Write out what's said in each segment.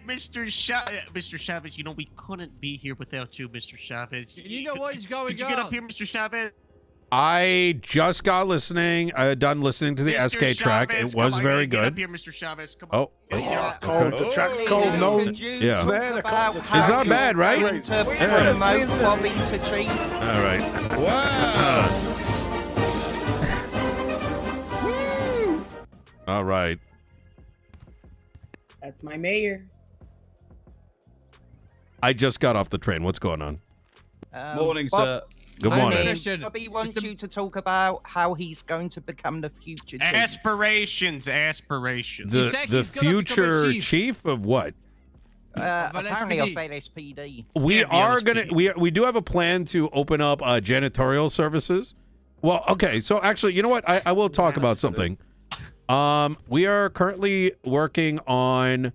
Mr. Mr. Chavez, you know, we couldn't be here without you, Mr. Chavez. You know what is going on? Could you get up here, Mr. Chavez? I just got done listening to the Mr. SK track. Chavez, it was come on, very get good. up here, Mr. Chavez. Come on. Oh, it's cold. The track's cold. No. yeah. Man, It's not bad, right? To promote Bobby to chief. All right. Wow. All right. That's my mayor. I just got off the train. What's going on? Morning, sir. Good morning. Bobby wants you to talk about how he's going to become the future chief. Aspirations. The future chief of what? Apparently of LSPD. We are gonna. We do have a plan to open up janitorial services. Well, okay. So actually, you know what? I will talk about something. We are currently working on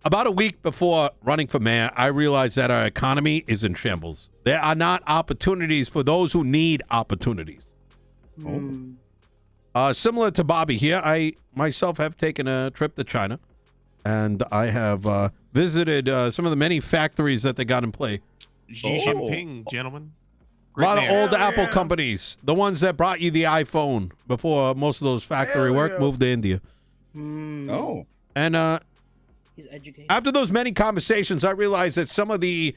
about a week before running for mayor, I realized that our economy is in shambles. There are not opportunities for those who need opportunities. Similar to Bobby here, I myself have taken a trip to China, and I have visited some of the many factories that they got in play. Xi Jinping, gentlemen. A lot of old Apple companies, the ones that brought you the iPhone before most of those factory work moved to India. Oh. And He's educated. after those many conversations, I realized that some of the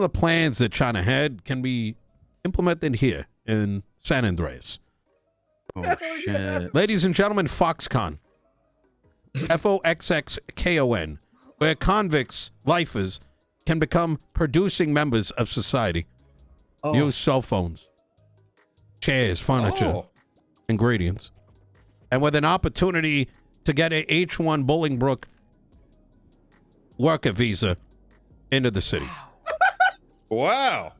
plans that China had can be implemented here in San Andreas. Oh, shit. Ladies and gentlemen, Foxconn. Foxxkon, where convicts, lifers, can become producing members of society. Use cell phones, chairs, furniture, ingredients, and with an opportunity to get a H1 Bolingbrook worker visa into the city. Wow.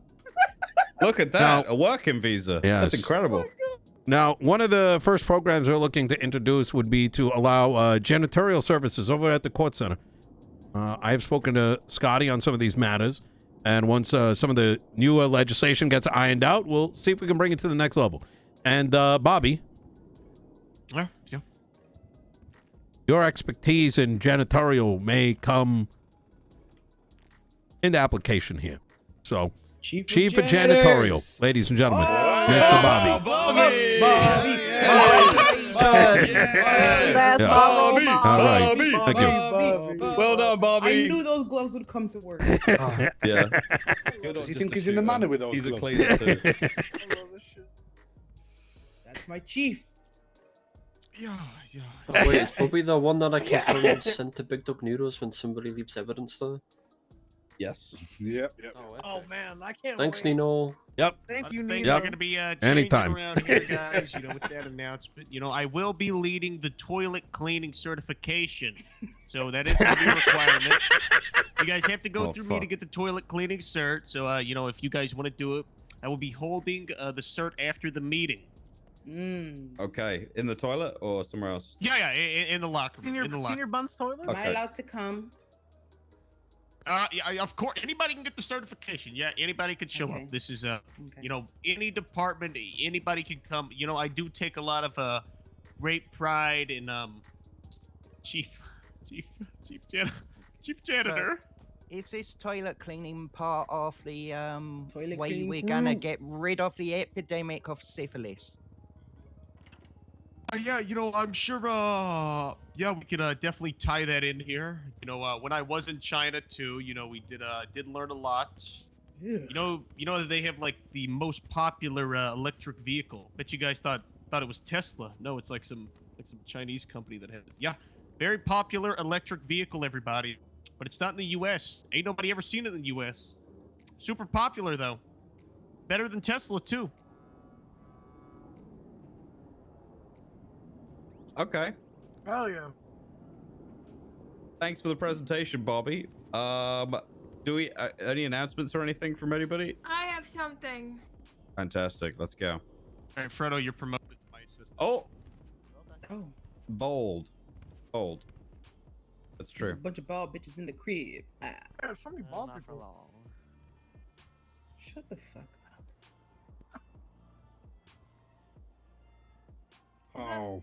Look at that. A working visa. Yes. That's incredible. Now, one of the first programs we're looking to introduce would be to allow janitorial services over at the court center. I have spoken to Scotty on some of these matters, and once some of the newer legislation gets ironed out, we'll see if we can bring it to the next level. And Bobby, Yeah. your expertise in janitorial may come into application here. So, Chief of Janitorial, ladies and gentlemen, Mr. Bobby. Bobby. That's Bobby. All right. Thank you. Well done, Bobby. I knew those gloves would come to work. Yeah. Does he think he's in the manner with those He's a gloves? cleaner too. That's my chief. Yeah. Oh, wait, is Bobby the one that I keep having sent to Big Dog Noodles when somebody leaves evidence there? Yes. Yep. Oh man, I can't. Thanks, wait. Nino. Yep. Thank you, Things Nino. are gonna be Anytime. around here, guys. You know, with that announcement, you know, I will be leading the toilet cleaning certification, so that is gonna be a requirement. You guys have to go through me to get the toilet cleaning cert. So, you know, if you guys want to do it, I will be holding the cert after the meeting. Okay. In the toilet or somewhere else? Yeah, in the locker room. Senior Bun's toilet. Am I allowed to come? Yeah, of course. Anybody can get the certification. Yeah, anybody can show up. This is you know, any department, anybody can come. You know, I do take a lot of great pride in chief janitor. Is this toilet cleaning part of the Toilet way cleaning we're gonna crew? get rid of the epidemic of syphilis? Yeah, you know, I'm sure. Yeah, we could definitely tie that in here. You know, when I was in China too, you know, we did learn a lot. You know that they have like the most popular electric vehicle. Bet you guys thought it was Tesla. No, it's like some Chinese company that has it. Yeah, very popular electric vehicle, everybody. But it's not in the U.S. Ain't nobody ever seen it in the U.S. Super popular though. Better than Tesla too. Okay. Oh yeah. Thanks for the presentation, Bobby. Do we any announcements or anything from anybody? I have something. Fantastic. Let's go. All right, Fredo, you're promoted to my assistant. Oh. Bold. That's There's a true. bunch of bald bitches in the crib. There's so many bald people. Shut the fuck up. Oh.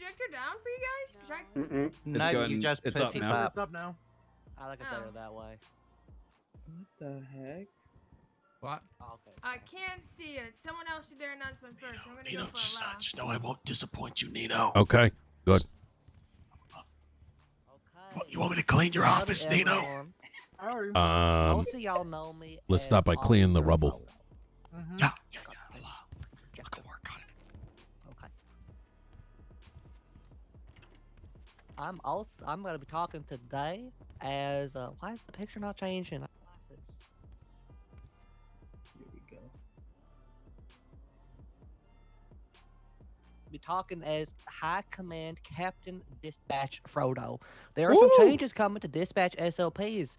projector down for you guys? 'Cause I... Mm-mm. No, going- you just it's put up it now. up. It's up now. I like it better that way. What the heck? What? Oh, okay. I can't see it. Someone else did their announcement first. I'm gonna Nino, go for a laugh. just know I won't disappoint you, Nino. Okay, good. Okay. You want me to clean your Howdy, office, Nino? everyone. I already. Most of y'all know me. let's as start by cleaning the Officer rubble. Photo. Mhm. Yeah. Check I'll go work on it. Okay. I'm gonna be talking today as why is the picture not changing? I like this. Here we go. Be talking as High Command Captain Dispatch Frodo. There are some changes coming to dispatch SOPs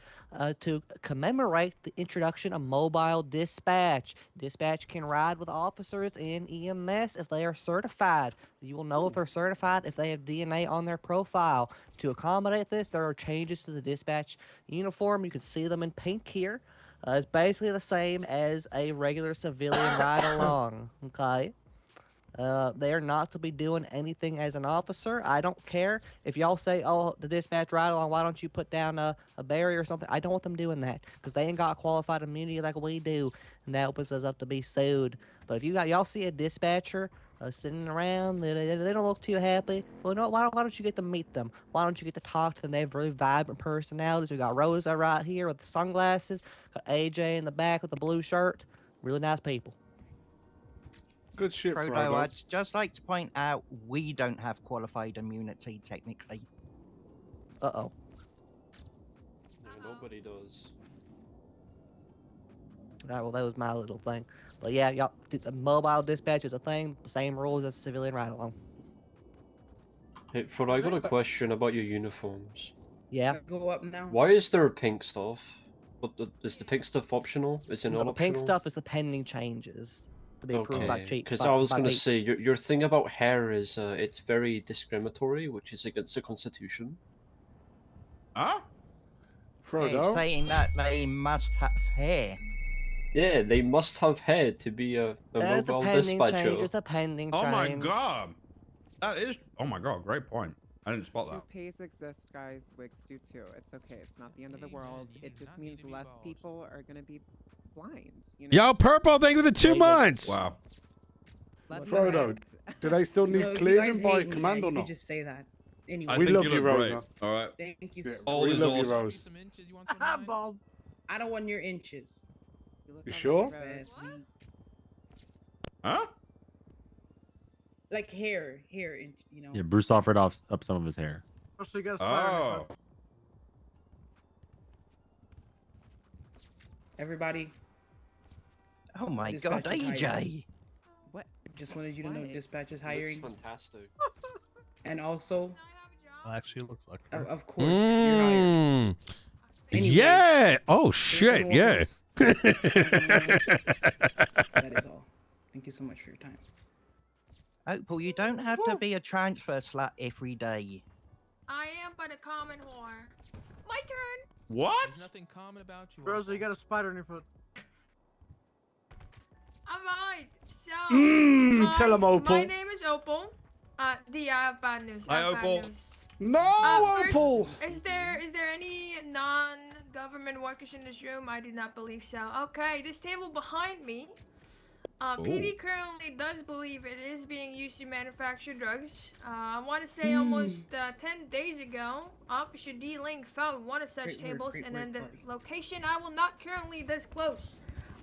to commemorate the introduction of mobile dispatch. Dispatch can ride with officers in EMS if they are certified. You will know if they're certified if they have DNA on their profile. To accommodate this, there are changes to the dispatch uniform. You can see them in pink here. It's basically the same as a regular civilian ride along. Okay. They are not to be doing anything as an officer. I don't care if y'all say, oh, the dispatch ride along, why don't you put down a barrier or something? I don't want them doing that because they ain't got qualified immunity like we do, and that opens us up to be sued. But if y'all see a dispatcher sitting around, they don't look too happy. Well, no, why don't you get to meet them? Why don't you get to talk to them? They have really vibrant personalities. We got Rosa right here with the sunglasses, got AJ in the back with the blue shirt. Really nice people. Good shit, Frodo, Frodo. I'd just like to point out we don't have qualified immunity technically. Uh-oh. Yeah, nobody does. Alright, well, that was my little thing. But yeah, y'all, the mobile dispatch is a thing. Same rules as civilian ride-along. Hey, Frodo, I got a question about your uniforms. Yeah. Go up now. Why is there pink stuff? But is the pink stuff optional? Is it No, not the optional? pink stuff is the pending changes to be approved by chief. Because I was by gonna Beach. say your thing about hair is it's very discriminatory, which is against the Constitution. Huh? Yeah, he's Frodo. saying that they must have hair. Yeah, they must have hair to be a It's a mobile pending dispatcher. change. It's a pending Oh my change. god. That is. Oh my god, great point. I didn't spot that. Toupees exist, guys. Wigs do too. It's okay. It's not the end of the world. It just means less people are gonna be blind. You know? Yo, Purple, thank you for the 2 months. Wow. Less Frodo, do they still need You know, if you clearing guys by hate me, command you or could not? just say that. Anyway, I We think love you you, look great. Rosa. All right. thank you. Yeah, So Old we is love you, awesome. Rose. I'm bald. I don't want your inches. look You on sure? the road. Fast weed. Huh? Like hair, inch. You know. Yeah, Bruce offered up some of his hair. So you got a spider. Oh. Everybody, Oh my Dispatch god, is AJ! hiring. What? just wanted you to know What? dispatch is Looks hiring, fantastic. and also, Actually, it looks like of course, you're hired. Anyway, Yeah. Oh, first shit. and Yeah. foremost, that is all. Thank you so much for your time. Opal, you don't have to be a transfer slut every day. I am but a common whore. My turn. What? Nothing common about you. Rosa, you got a spider in your foot. Alright, so Tell 'em, Opal. my name is Opal. D, I have bad news. Hi, I have bad Opal. news. No, First, Opal. Is there any non-government workers in this room? I do not believe so. Okay, this table behind me. PD currently does believe it is being used to manufacture drugs. I want to say almost 10 days ago, Officer D-Link found one of such tables, and then the location I will not currently disclose.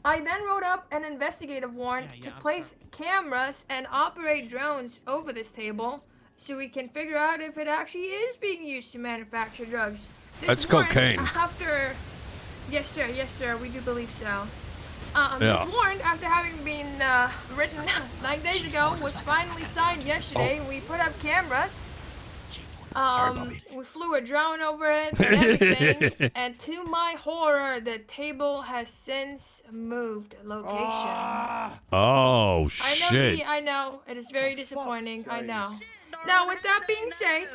I then wrote up an investigative warrant to place cameras and operate drones over this table, so we can figure out if it actually is being used to manufacture drugs. This That's warrant, cocaine. After, yes sir, we do believe so. Yeah. This warrant, after having been written 9 days ago, was finally signed yesterday. We put up cameras. We flew a drone over it and everything. And to my horror, the table has since moved location. Oh, I know, shit. I know. It is very For fuck's disappointing. I sake. know. Now, with that being said,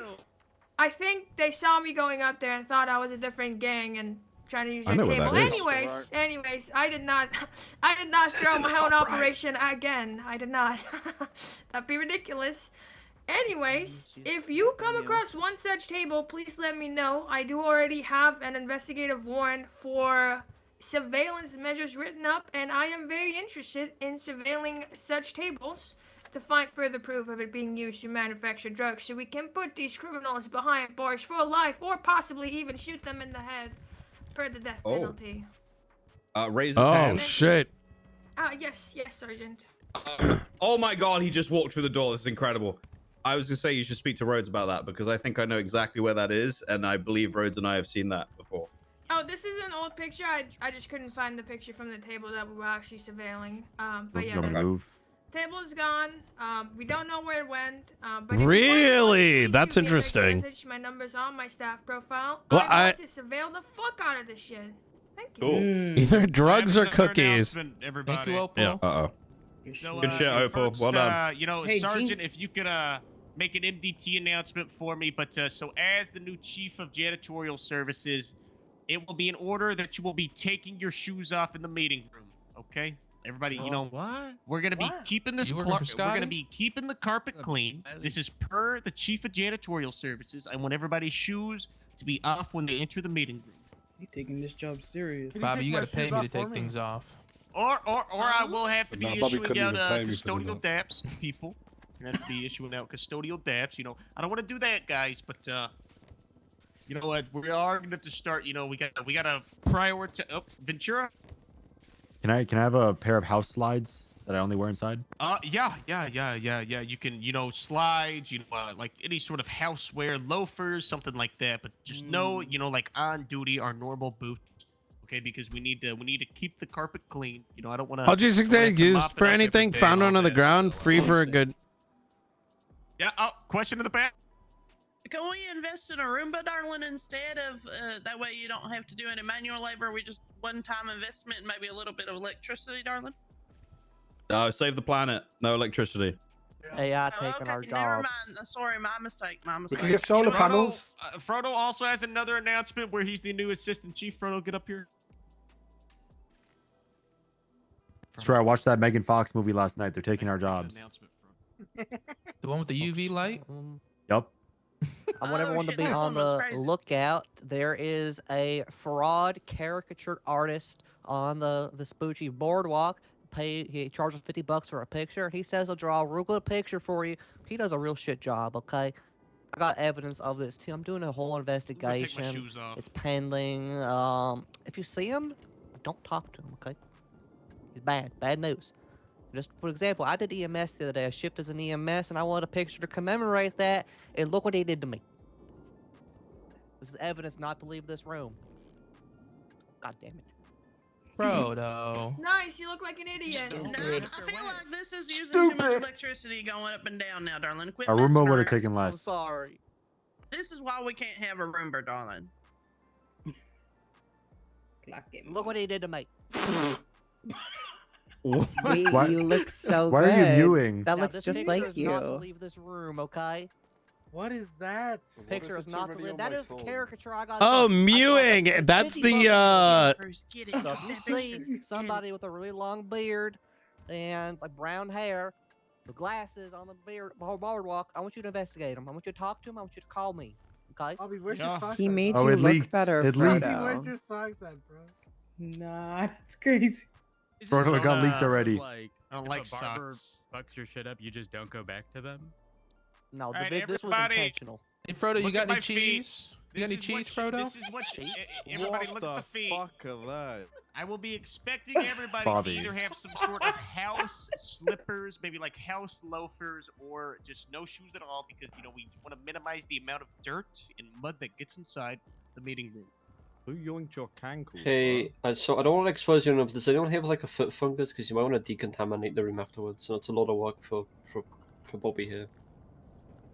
I think they saw me going up there and thought I was a different gang and trying to use I their know where table. that is. Anyways, I did not throw my own operation again. I did not. That'd be ridiculous. Anyways, if you come across one such table, please let me know. I do already have an investigative warrant for surveillance measures written up, and I am very interested in surveilling such tables to find further proof of it being used to manufacture drugs, so we can put these criminals behind bars for life, or possibly even shoot them in the head per the death penalty. Raise his Oh, hand. shit. Yes, Sergeant. Oh my god, he just walked through the door. This is incredible. I was gonna say you should speak to Rhodes about that because I think I know exactly where that is, and I believe Rhodes and I have seen that before. Oh, this is an old picture. I just couldn't find the picture from the table that we were actually surveilling. But yeah, the table is gone. We don't know where it went. But Really? if That's interesting. Message, my number's on my staff profile. Well, I want to surveil the fuck out of this shit. Thank you. Cool. Either drugs or cookies. Everybody. Yeah. Uh-oh. So, Good shit, Opal. first, Well done. Hey, Sergeant, Jinx. if you could make an MDT announcement for me. But so as the new chief of janitorial services, it will be in order that you will be taking your shoes off in the meeting room. Okay, everybody. What? We're gonna be keeping this. We're gonna Scotty? be keeping the carpet clean. This is per the chief of janitorial services. I want everybody's shoes to be off when they enter the meeting room. You taking this job serious? Bobby, you gotta pay me to take things off. Or I will have to be Nah, Bobby issuing couldn't out even pay me for doing custodial daps to people. You're gonna have to be issuing out custodial daps. I don't want to do that, guys, but you know what? We are gonna have to start. We gotta prioritize. Oh, Ventura. Can I have a pair of house slides that I only wear inside? Yeah. You can, slides. Like any sort of housewear, loafers, something like that. But just know, like on duty, our normal boots. Okay, because we need to keep the carpet clean. I don't want to. Logistics used for anything found on the ground, free for a good. Yeah. Oh, question in the back. Can we invest in a Roomba, darling, instead of that way you don't have to do any manual labor? We just one-time investment and maybe a little bit of electricity, darling. No, save the planet. No electricity. AI taking our Never jobs. mind. Sorry, my mistake. My We mistake. can get solar panels. Frodo also has another announcement where he's the new assistant chief. Frodo, get up here. It's true. I watched that Megan Fox movie last night. They're taking our jobs. The one with the UV light? Yup. I want everyone to be on the lookout. There is a fraud caricature artist on the Vespucci boardwalk. He charges $50 for a picture. He says he'll draw a real good picture for you. He does a real shit job, okay? I got evidence of this too. I'm doing a whole investigation. Take my shoes off. It's pending. If you see him, don't talk to him, okay? He's bad. Bad news. Just for example, I did EMS the other day. I shipped as an EMS, and I wanted a picture to commemorate that. And look what he did to me. This is evidence not to leave this room. God damn it. Frodo. Nice, you look like an idiot. Nah, I feel like this is using too much electricity going up and down now, darling. Quit A messing Roomba would have around. taken I'm less. sorry. This is why we can't have a Roomba, darling. Look what he did to me. Wait, Why- you look so Why good. are you mewing? That Now, looks this just picture like is not to you. leave this room, okay? What is that? Picture is not to leave. That is the caricature I got. Oh, I saw mewing. that for That's $50. the So if you see somebody with a really long beard and like brown hair, with glasses on the boardwalk, I want you to investigate them. I want you to talk to him. I want you to call me. Okay? Bobby, where's your socks? He at, made bro? Oh, you it look leaked. better, It Bobby, leaked. where's Frodo. your socks at, bro? Nah, that's crazy. Frodo, it got leaked already. I don't like socks. Fucks your shit up, you just don't go back to them. No, Alright, this was everybody. intentional. Hey, Frodo, you Look got at any my feet. cheese? You got any This is what cheese, you- Frodo? This is what everybody look at the feet. Of that? I will be expecting everybody Bobby. to either have some sort of house slippers, maybe like house loafers, or just no shoes at all, because we want to minimize the amount of dirt and mud that gets inside the meeting room. Who yoinked your cankles? Hey, so I don't want to expose you, but does anyone have like a foot fungus? Because you might want to decontaminate the room afterwards. So it's a lot of work for Bobby here.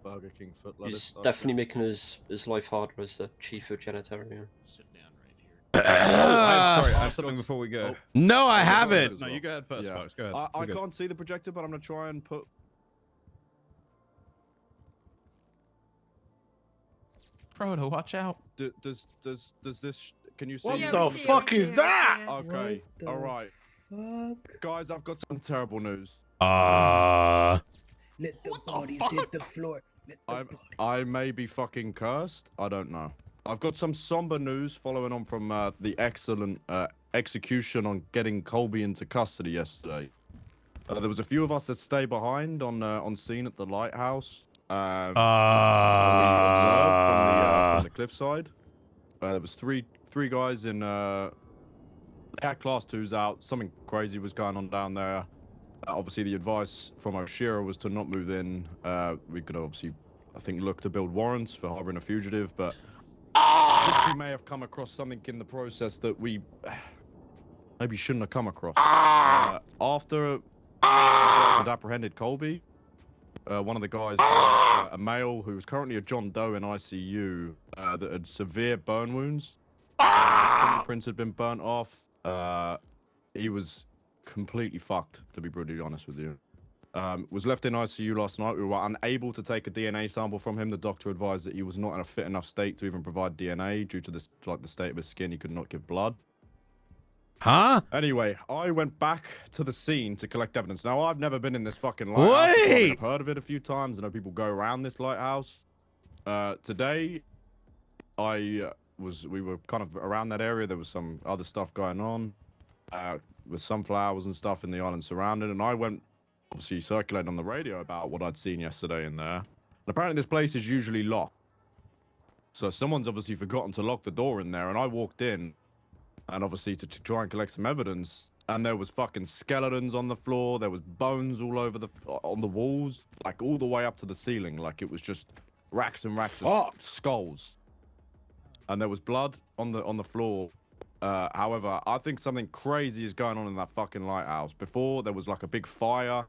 Burger King foot He's lettuce. definitely making his life harder as the chief of Janitorial. Sit down right here. I'm sorry, I have something before we go. No, I haven't. No, you go ahead first, Fox. Go ahead. I We're good. can't see the projector, but I'm gonna try and put. Frodo, watch out. Does this? Can you see? What the fuck is that? Okay, What the all right, Fuck. guys. I've got some terrible news. Let the bodies hit the floor. I may be fucking cursed. I don't know. I've got some somber news following on from the excellent execution on getting Colby into custody yesterday. There was a few of us that stayed behind on scene at the Lighthouse. We observed from the cliffside. There was three guys in. They had class 2s out. Something crazy was going on down there. Obviously, the advice from Oshira was to not move in. We could obviously, I think, look to build warrants for harboring a fugitive, but we may have come across something in the process that we maybe shouldn't have come across. After had apprehended Colby, one of the guys, a male who was currently a John Doe in ICU, that had severe burn wounds. Fingerprints had been burnt off. He was completely fucked, to be brutally honest with you. Was left in ICU last night. We were unable to take a DNA sample from him. The doctor advised that he was not in a fit enough state to even provide DNA due to this, like, the state of his skin. He could not give blood. Huh? Anyway, I went back to the scene to collect evidence. Now, I've never been in this fucking lighthouse. Wait! I've heard of it a few times. I know people go around this lighthouse. Today, we were kind of around that area. There was some other stuff going on with sunflowers and stuff in the island surrounding. And I went, obviously, circulating on the radio about what I'd seen yesterday in there. And apparently this place is usually locked. So someone's obviously forgotten to lock the door in there. And I walked in, and obviously to try and collect some evidence. And there was fucking skeletons on the floor. There was bones all over on the walls, like all the way up to the ceiling. Like it was just racks and racks of skulls. And there was blood on the floor. However, I think something crazy is going on in that fucking lighthouse. Before, there was like a big fire,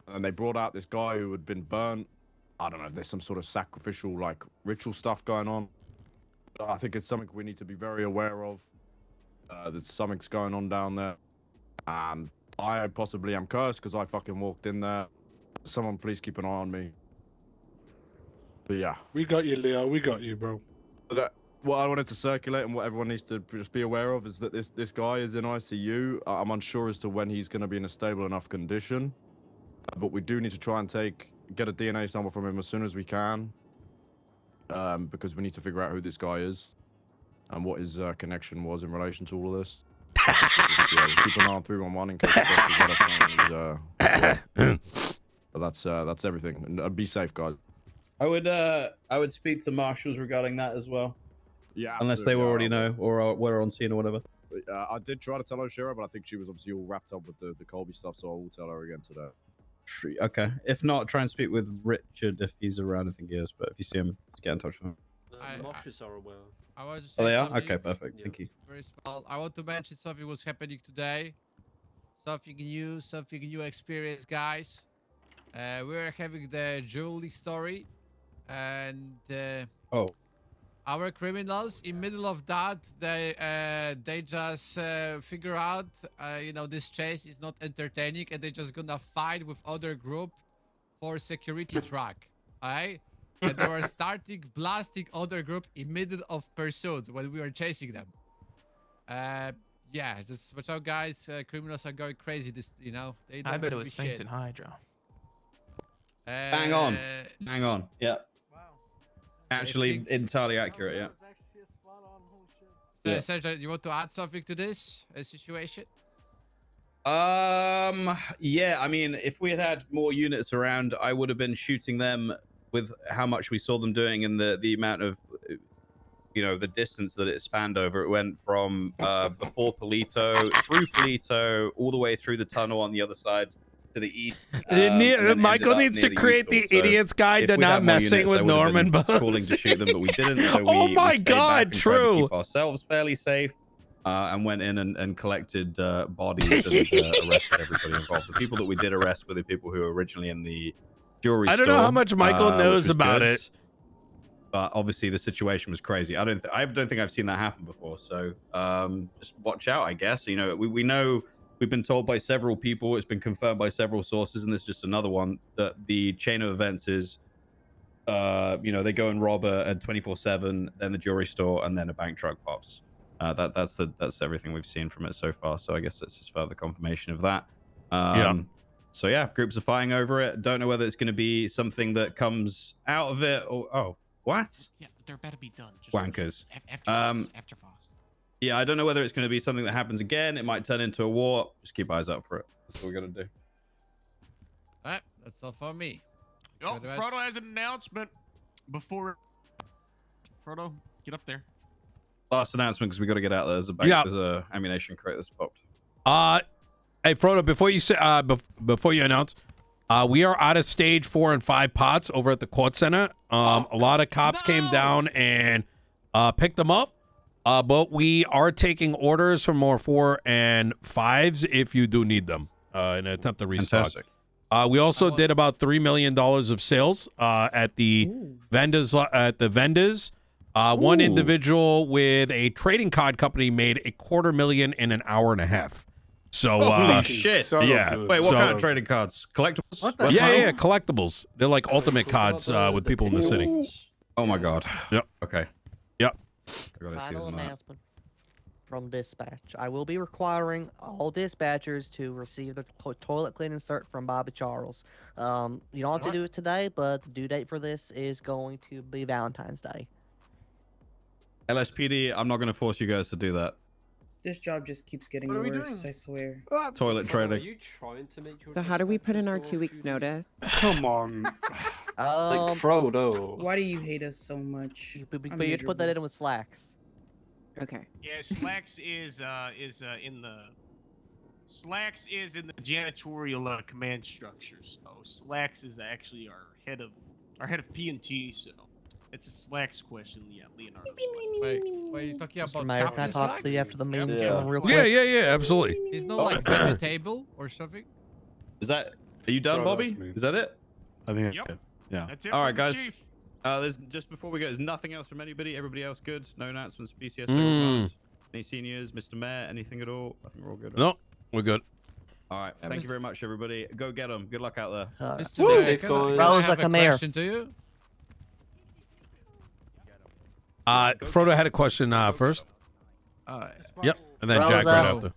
and they brought out this guy who had been burnt. I don't know if there's some sort of sacrificial, like, ritual stuff going on. I think it's something we need to be very aware of. There's something's going on down there. And I possibly am cursed because I fucking walked in there. Someone please keep an eye on me. But yeah. We got you, Leo. We got you, bro. But, what I wanted to circulate and what everyone needs to just be aware of is that this guy is in ICU. I'm unsure as to when he's going to be in a stable enough condition, but we do need to try and get a DNA sample from him as soon as we can, because we need to figure out who this guy is and what his connection was in relation to all of this. Keep an eye on 311 in case but that's everything. And be safe, guys. I would speak to marshals regarding that as well. Yeah, unless they already know or were on scene or whatever. I did try to tell Oshira, but I think she was obviously all wrapped up with the Colby stuff, so I will tell her again today. Okay. If not, try and speak with Richard if he's around. I think he is, but if you see him, get in touch with him. Marshals are aware. I was just Oh, they are? something Okay, perfect. Thank you. Very small. I want to mention something was happening today. Something new experience, guys. We're having the Julie story, and our criminals in middle of that they just figure out this chase is not entertaining, and they just gonna fight with other group for security track. Alright, and they were starting blasting other group in middle of pursuit when we were chasing them. Yeah, just watch out, guys. Criminals are going crazy. They I don't bet it give was a Saints shit. and Hydra. Bang on. Yeah. Actually, entirely accurate. Yeah. Sergio, you want to add something to this situation? Yeah. I mean, if we had had more units around, I would have been shooting them with how much we saw them doing and the amount of, the distance that it spanned over. It went from before Polito, through Polito, all the way through the tunnel on the other side to the east. Michael needs to create the idiot's guide to not messing with Norman Bones. Calling to shoot them, but we didn't. So Oh my we stayed God, back and tried to true. keep ourselves fairly safe, and went in and collected bodies and arrested everybody involved. The people that we did arrest were the people who were originally in the jury. I don't know how much Michael knows about it. But obviously the situation was crazy. I don't think I've seen that happen before. So just watch out, I guess. We know. We've been told by several people, it's been confirmed by several sources, and this is just another one, that the chain of events is, they go and rob a 24/7, then the jewelry store, and then a bank truck pops. That's everything we've seen from it so far. So I guess that's just further confirmation of that. So yeah, groups are fighting over it. Don't know whether it's going to be something that comes out of it or what? Yeah, there better be done. Wankers. After fast. Yeah, I don't know whether it's going to be something that happens again. It might turn into a war. Just keep eyes out for it. That's what we're going to do. All right, that's all for me. Oh, Very much. Frodo has an announcement before. Frodo, get up there. Last announcement because we got to get out there. There's a ammunition crate that's popped. Hey Frodo, before you say before you announce, we are out of stage 4 and 5 pots over at the court center. A lot of cops came down and picked them up. But we are taking orders for more 4 and 5s if you do need them in an attempt to restock. Fantastic. We also did about $3 million of sales at the vendors. One individual with a trading card company made $250,000 in an hour and a half. So holy shit! Yeah. Wait, what kind of trading cards? Collectibles? What the yeah, collectibles. They're like ultimate cards with people in the city. Oh my god. Yep. Okay. Yep. I gotta see Final them out. announcement from dispatch. I will be requiring all dispatchers to receive the toilet cleaning cert from Bobby Charles. You don't have to do it today, but the due date for this is going to be Valentine's Day. LSPD, I'm not going to force you guys to do that. This job just keeps getting What are we worse, doing? I swear. Toilet trading. Are you trying to make your So how do we put in our 2 weeks notice? Come on. like Frodo? Why do you hate us so much? But you have to put that in with slacks. Okay. Yeah, Slacks is in the janitorial command structure. So Slacks is actually our head of P&T. So it's a Slacks question, yeah, Leonardo. Wait, you talking Mr. about Mayor, can I Captain talk Slacks? to you after the meeting? Yeah. Someone real quick? Yeah, absolutely. He's not like vegetable or something. Is that? Are you done, Bro, Bobby? that's me. Is that it? I think. Yep. Yeah. That's it. All right, from the guys. chief. There's just before we go. There's nothing else from anybody. Everybody else good? No announcements. BCS. Any seniors? Mr. Mayor? Anything at all? I think we're all good. No, we're good. All right. Thank you very much, everybody. Go get them. Good luck out there. Mr. Mayor, can I Rosa, have a come here. question to you? Frodo had a question first. Yep, and then Jack right after.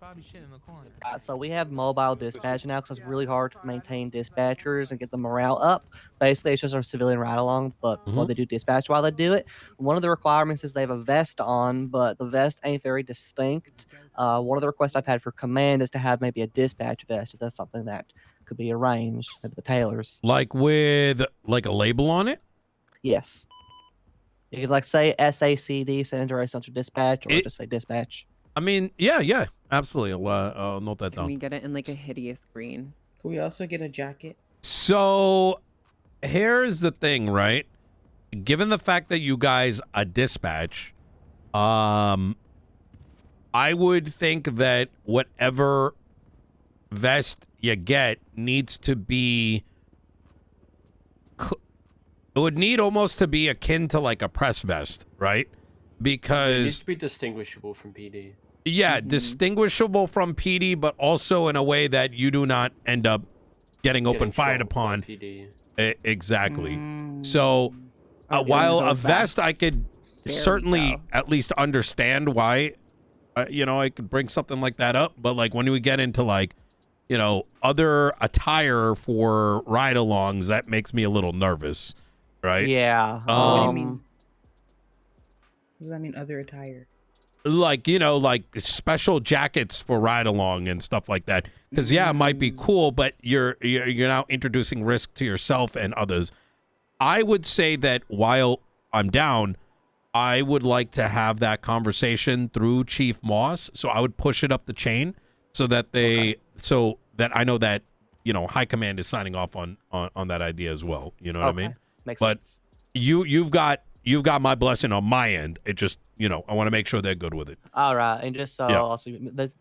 So we have mobile dispatch now because it's really hard to maintain dispatchers and get the morale up. Basically, it's just our civilian ride-along, but while they do dispatch while they do it. One of the requirements is they have a vest on, but the vest ain't very distinct. One of the requests I've had for command is to have maybe a dispatch vest. If that's something that could be arranged at the tailors. Like with like a label on it? Yes. You could like say SACD, Sanitary Central Dispatch, or just say dispatch. I mean, yeah, absolutely. I'll note that Can down. we get it in like a hideous green? Can we also get a jacket? So here's the thing, right? Given the fact that you guys are dispatch, I would think that whatever vest you get needs to be it would need almost to be akin to like a press vest, right? It Because needs to be distinguishable from PD. yeah, distinguishable from PD, but also in a way that you do not end up getting open fired upon. PD. Exactly. So while a vest, I could certainly at least understand why, I could bring something like that up. But like when we get into like, other attire for ride-alongs, that makes me a little nervous, right? Yeah. What do you mean? What does that mean, other attire? Like like special jackets for ride along and stuff like that, because it might be cool, but you're now introducing risk to yourself and others. I would say that while I'm down, I would like to have that conversation through Chief Moss, so I would push it up the chain so that so that I know that high command is signing off on that idea as well. You know what I mean? Makes but sense. you've got my blessing on my end. It just, I want to make sure they're good with it. All right, and just so also,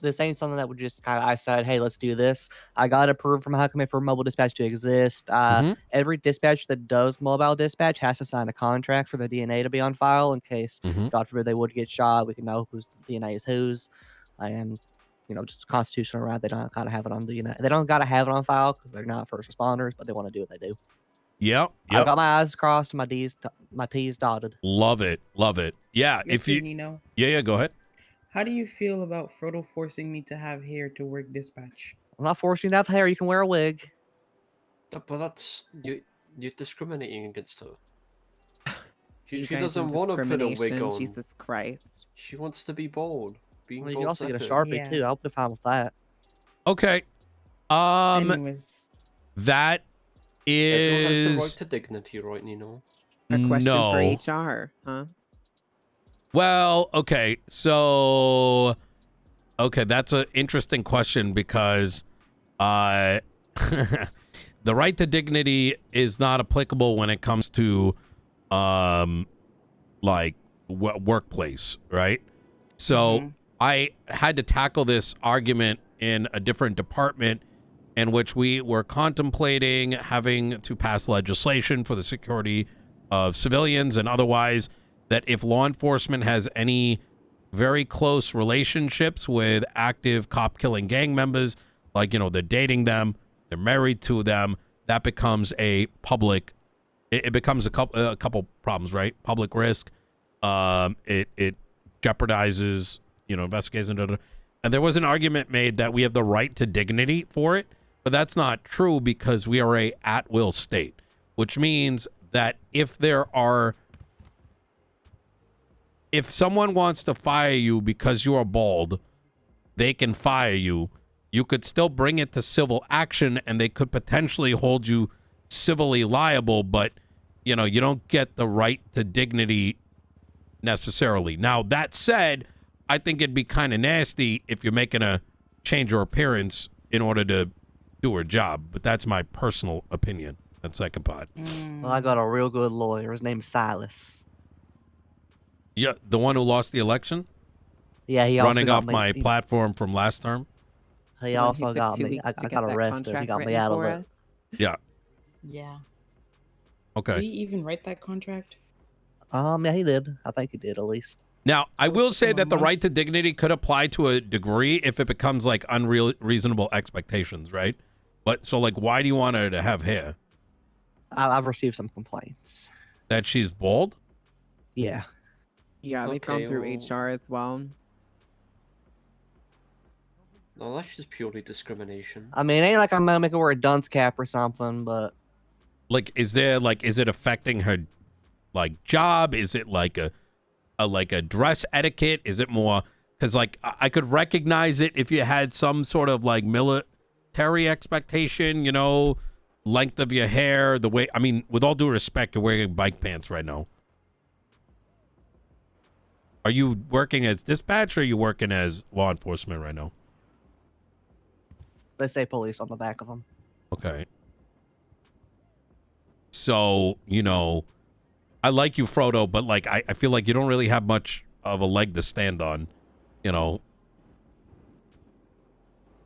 this ain't something that would just kind of I said, hey, let's do this. I got approved from High Command for mobile dispatch to exist. Every dispatch that does mobile dispatch has to sign a contract for the DNA to be on file in case, God forbid, they would get shot. We can know whose DNA is whose, and just constitutional right. They don't gotta have it on DNA. They don't gotta have it on file because they're not first responders, but they want to do what they do. Yep. I got my I's crossed and my T's dotted. Love it. Yeah. Mr. Nino, Yeah, go ahead. how do you feel about Frodo forcing me to have hair to work dispatch? I'm not forcing you to have hair. You can wear a wig. But that's you're discriminating against her. You She guys doesn't and want to put a wig discrimination, on. Jesus Christ. She wants to be bald. Being Well, you can bald's also get a epic. Sharpie Yeah. too. I'll be fine with that. Okay. Anyways, That Everyone has the right is to dignity, right, Nino? A question for no. HR, huh? Well, okay. So, okay, that's an interesting question because the right to dignity is not applicable when it comes to like workplace, right? So I had to tackle this argument in a different department in which we were contemplating having to pass legislation for the security of civilians and otherwise, that if law enforcement has any very close relationships with active cop killing gang members, like, you know, they're dating them, they're married to them, that becomes a public, it becomes a couple problems, right? Public risk. It jeopardizes, you know, investigations. And there was an argument made that we have the right to dignity for it, but that's not true because we are a at-will state, which means that if someone wants to fire you because you are bald, they can fire you. You could still bring it to civil action and they could potentially hold you civilly liable, but, you know, you don't get the right to dignity necessarily. Now, that said, I think it'd be kind of nasty if you're making a change your appearance in order to do her job, but that's my personal opinion. That second part. Well, I got a real good lawyer. His name's Silas. Yeah, the one who lost the election? Yeah, he also running got off me. my platform from last term? He also got me. I got arrested. He got me out of it. Yeah. yeah. Okay. Did he even write that contract? Yeah, he did. I think he did at least. Now, I will say that the right to dignity could apply to a degree if it becomes like unreasonable expectations, right? But so, like, why do you want her to have hair? I've received some complaints. That she's bald? Yeah. Yeah, they've gone through HR as well. No, that's just purely discrimination. I mean, it ain't like I'm gonna make her wear a dunce cap or something, but Like, is it affecting her, like, job? Is it like a dress etiquette? Is it more, because, like, I could recognize it if you had some sort of, like, military expectation, you know, length of your hair, the way, I mean, with all due respect, you're wearing bike pants right now. Are you working as dispatch or are you working as law enforcement right now? they say police on the back of them. Okay. So, you know, I like you, Frodo, but, like, I feel like you don't really have much of a leg to stand on, you know,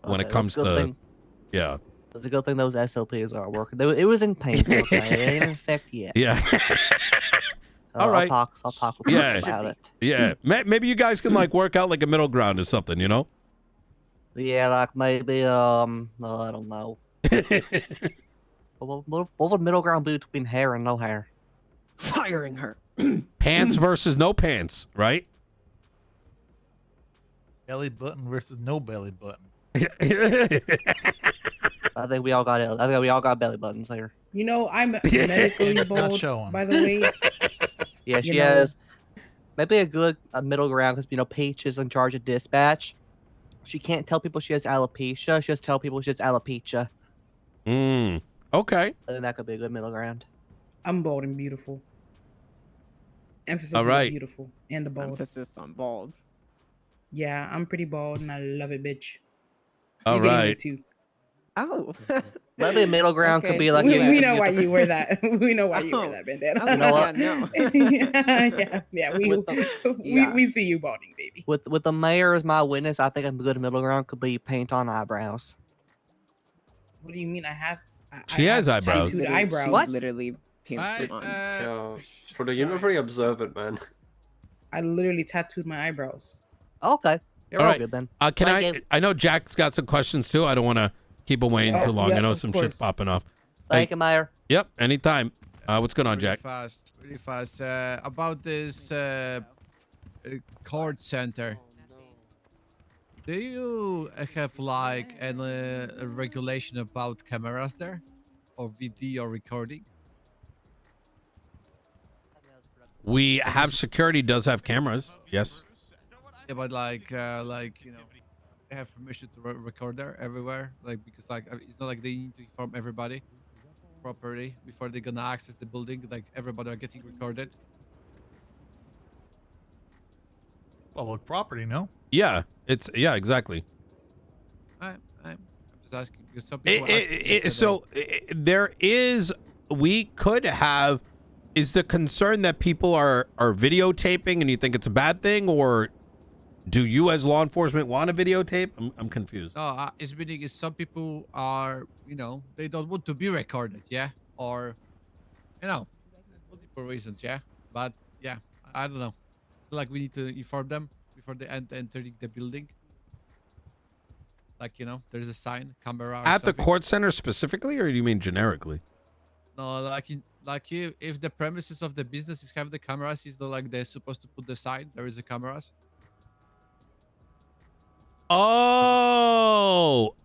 when it comes to, yeah. It's a good thing those SOPs are working. It was in pain. Okay? It ain't in effect yet. Yeah. All right. I'll talk with Yeah. them about it. Yeah. Maybe you guys can, like, work out, like, a middle ground or something, you know? Yeah, like maybe I don't know. what would middle ground be between hair and no hair? Firing her. Pants versus no pants, right? Belly button versus no belly button. I think we all got belly buttons here. You know, I'm medically It's not bald, showing. by the way. Yeah, You she know- has maybe a good middle ground because, you know, Peach is in charge of dispatch. She can't tell people she has alopecia. She just tell people she has alopecia. Okay. I think that could be a good middle ground. I'm bald and beautiful. Emphasis All on right. the beautiful and the bald. Emphasis on bald. Yeah, I'm pretty bald and I love it, bitch. All You're getting right. it too. Oh. Maybe a middle ground could be like we know why you wear that. We know why you wear that bandana. You know what? yeah, we see you balding, baby. With the mayor as my witness, I think a good middle ground could be paint on eyebrows. What do you mean? I have. She has eyebrows. Tattooed eyebrows. What? Literally painted on. Yeah, for the you're very observant, man. I literally tattooed my eyebrows. Okay, you're All all right. good then. Can Thank I know Jack's got some questions too. I don't want to keep him waiting too long. I know some shit's popping off. Thank you, Mayor. Yep, anytime. What's going on, Jack? Really fast. About this court center. Do you have like any regulation about cameras there? or VD or recording? We have security does have cameras. Yes. Yeah, but like you know, they have permission to record there everywhere. Like because like it's not like they need to inform everybody properly before they're gonna access the building. Like everybody are getting recorded. Public property, no? Yeah. It's yeah, exactly. I'm just asking because some people There is, we could have, is the concern that people are videotaping and you think it's a bad thing, or do you as law enforcement want to videotape? I'm confused. No, it's meaning is some people are, you know, they don't want to be recorded, yeah, or, you know, multiple reasons, yeah. But yeah, I don't know. It's like we need to inform them before they entering the building. Like, you know, there's a sign, camera. Or At the something. court center specifically, or do you mean generically? No, like if the premises of the businesses have the cameras, it's not like they're supposed to put the sign. There is the cameras. Oh,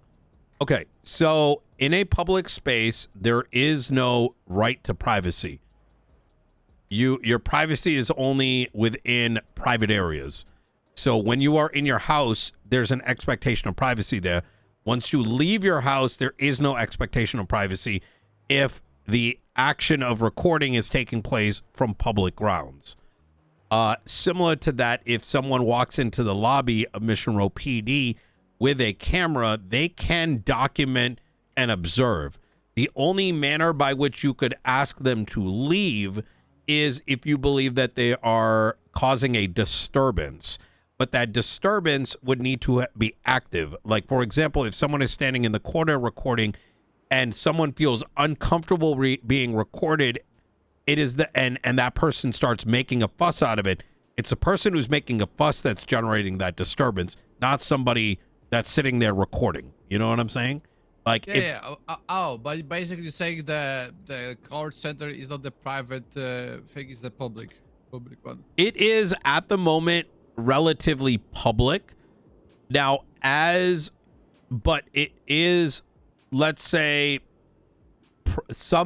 okay. So in a public space, there is no right to privacy. Your privacy is only within private areas. So when you are in your house, there's an expectation of privacy there. Once you leave your house, there is no expectation of privacy if the action of recording is taking place from public grounds. Similar to that, if someone walks into the lobby of Mission Row PD with a camera, they can document and observe. The only manner by which you could ask them to leave is if you believe that they are causing a disturbance. But that disturbance would need to be active. Like, for example, if someone is standing in the corner recording and someone feels uncomfortable being recorded, it is and that person starts making a fuss out of it. It's the person who's making a fuss that's generating that disturbance, not somebody that's sitting there recording. You know what I'm saying? Like, but basically you're saying the court center is not the private thing, it's the public one. It is at the moment relatively public now, but it is, let's say,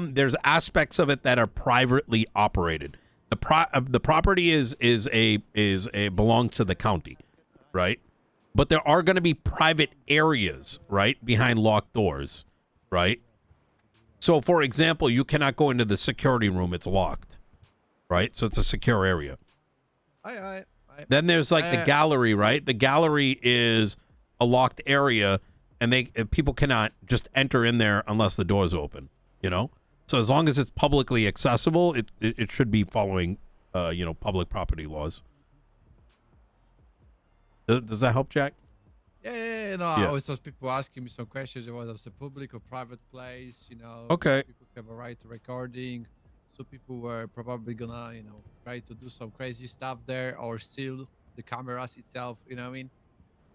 there's aspects of it that are privately operated. The property is belongs to the county, right? But there are going to be private areas, right, behind locked doors, right? So, for example, you cannot go into the security room; it's locked, right? So it's a secure area. Then there's like the gallery, right? The gallery is a locked area, and people cannot just enter in there unless the door's open. You know, so as long as it's publicly accessible, it should be following, public property laws. Does that help, Jack? Yeah. I always have people asking me some questions whether it's a public or private place. You know, okay. People have a right to recording, so people were probably gonna, try to do some crazy stuff there or steal the cameras itself. You know what I mean?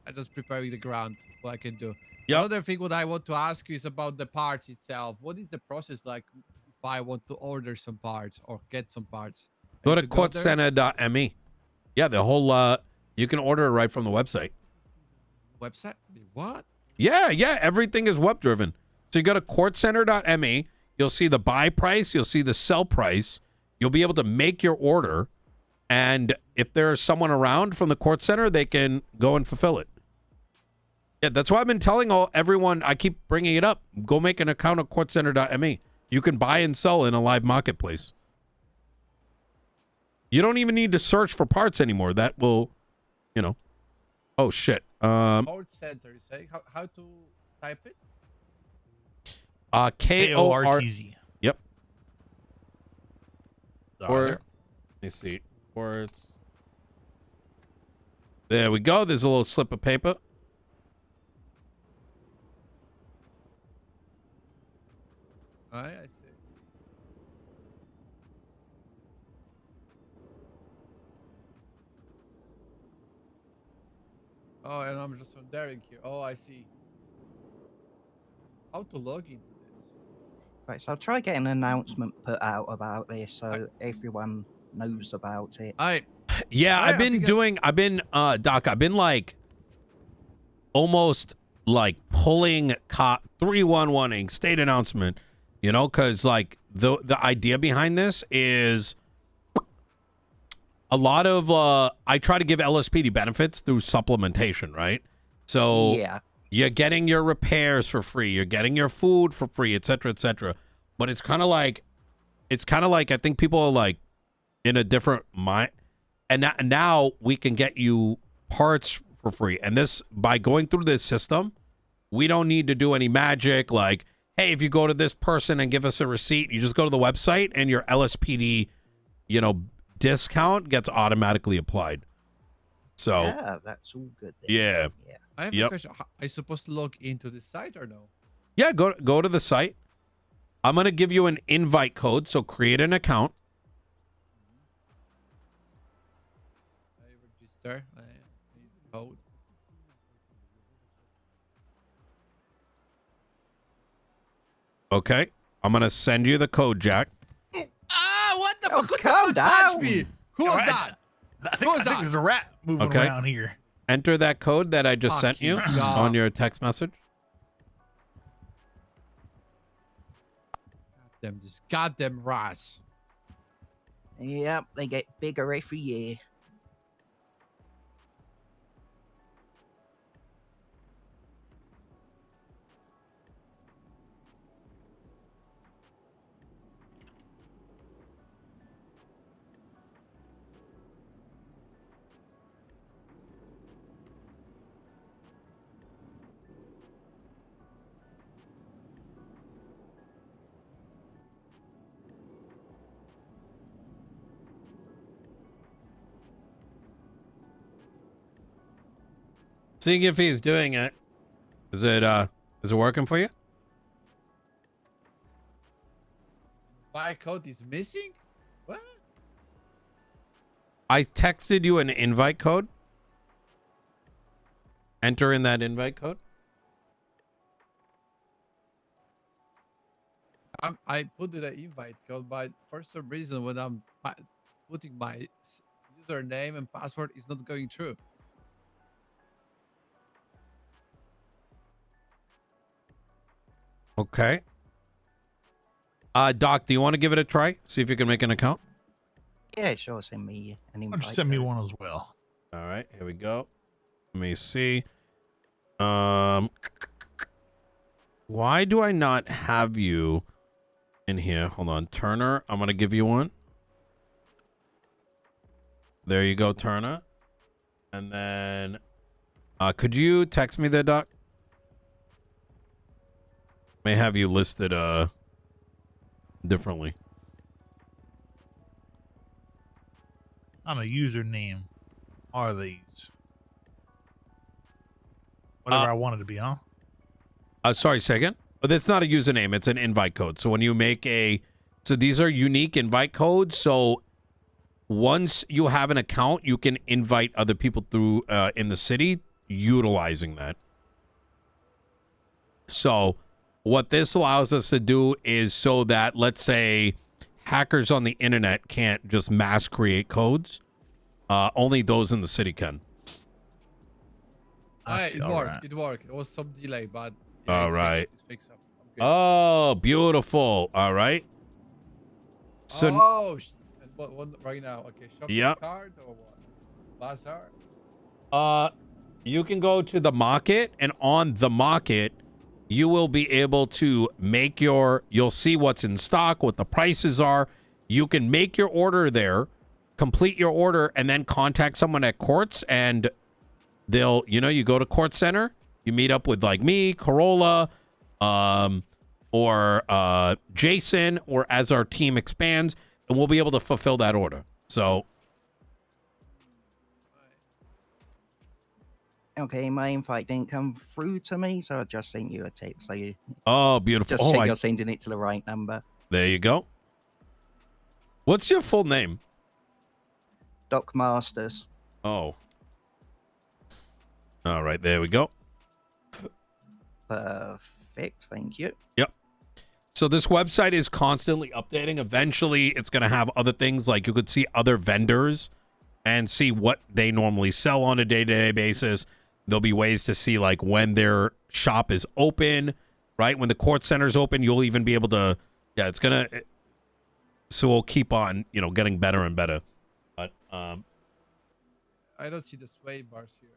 I'm just preparing the ground what I can do. Yep. Another thing what I want to ask you is about the parts itself. What is the process like if I want to order some parts or get some parts? Go to courtcenter.me. Yeah, the whole you can order it right from the website. Website? What? Yeah, everything is web driven. So you go to courtcenter.me, you'll see the buy price, you'll see the sell price, you'll be able to make your order, and if there's someone around from the court center, they can go and fulfill it. Yeah, that's why I've been telling everyone, I keep bringing it up. Go make an account at courtcenter.me. You can buy and sell in a live marketplace. You don't even need to search for parts anymore. That will, oh shit. Court center, you say? How to type it? KORTZ. Yep. Let me see. Courts. There we go. There's a little slip of paper. I see. Oh, and I'm just wondering here. Oh, I see. How to log into this? Right, so I'll try getting an announcement put out about this so everyone knows about it. I've been Doc, I've been like almost like pulling 311ing state announcement, You know, because like the idea behind this is a lot of I try to give LSPD benefits through supplementation, right? So Yeah. you're getting your repairs for free, you're getting your food for free, etc., etc. But it's kind of like I think people are like in a different mind, and now we can get you parts for free. And this, by going through this system, we don't need to do any magic like, hey, if you go to this person and give us a receipt, you just go to the website and your LSPD, you know, discount gets automatically applied. So Yeah, that's all good. Then. yeah. I have a question. Are you supposed to log into the site or no? Yeah, go to the site. I'm going to give you an invite code, so create an account. I register. I need the code. Okay. I'm going to send you the code, Jack. Ah, what the fuck? Who the calm fuck down. touched me? Who was that? I think there's a rat moving Okay. around here. Enter that code that I just sent you Fucking God. on your text message. Them just goddamn rats. Yep, they get bigger every year. Seeing if he's doing it. Is it working for you? My code is missing? What? I texted you an invite code. Enter in that invite code. I put in an invite code, but for some reason when I'm putting my username and password, it's not going through. Okay. Doc, do you want to give it a try? See if you can make an account. Yeah, sure. Send me an invite. Just send me code. one as well. All right, here we go. Let me see. Why do I not have you in here? Hold on, Turner. I'm gonna give you one. There you go, Turner. And then, could you text me there, Doc? May have you listed differently. On a username are these? Whatever I wanted to be, huh? Sorry, second. But it's not a username. It's an invite code. So when you make so these are unique invite codes. So once you have an account, you can invite other people through in the city utilizing that. So what this allows us to do is so that, let's say, hackers on the internet can't just mass create codes. Only those in the city can. It worked. It worked. It was some delay, but All it's right. Fixed. It's fixed up. I'm good. Oh, beautiful. All right. So and what right now? Okay, shopping Yep. cart or what? Bazaar. You can go to the market, and on the market, you will be able to make you'll see what's in stock, what the prices are. You can make your order there, complete your order, and then contact someone at Courts, and they'll, you go to Court Center, you meet up with like me, Corolla, or Jason, or as our team expands, and we'll be able to fulfill that order. So Okay, my invite didn't come through to me, so I just sent you a text. So you oh, beautiful. just check you're sending it to the right number. There you go. What's your full name? Doc Masters. Oh. All right, there we go. Perfect, thank you. Yep. So this website is constantly updating. Eventually, it's going to have other things, like you could see other vendors and see what they normally sell on a day-to-day basis. There'll be ways to see like when their shop is open, right? When the Court Center's open, you'll even be able to Yeah, it's gonna. So we'll keep on, getting better and better. But I don't see the sway bars here.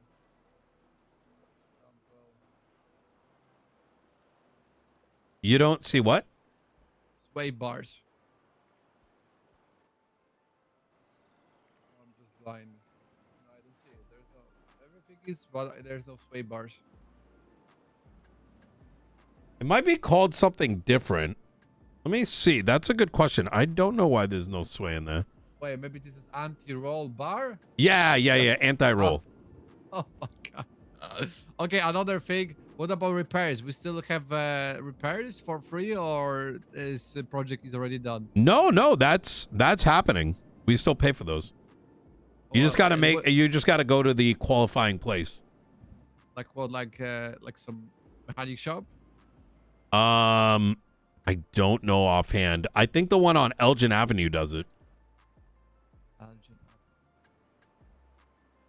you don't see what? Sway bars. I'm just blind. No, I don't see it. There's no. Everything is, but there's no sway bars. It might be called something different. Let me see. That's a good question. I don't know why there's no sway in there. Wait, maybe this is anti-roll bar? Yeah. Anti-roll. Oh my god. Okay, another thing. What about repairs? We still have repairs for free, or is the project is already done? No, that's happening. We still pay for those. You just gotta You just gotta go to the qualifying place. Like what? Like some mechanic shop? I don't know offhand. I think the one on Elgin Avenue does it.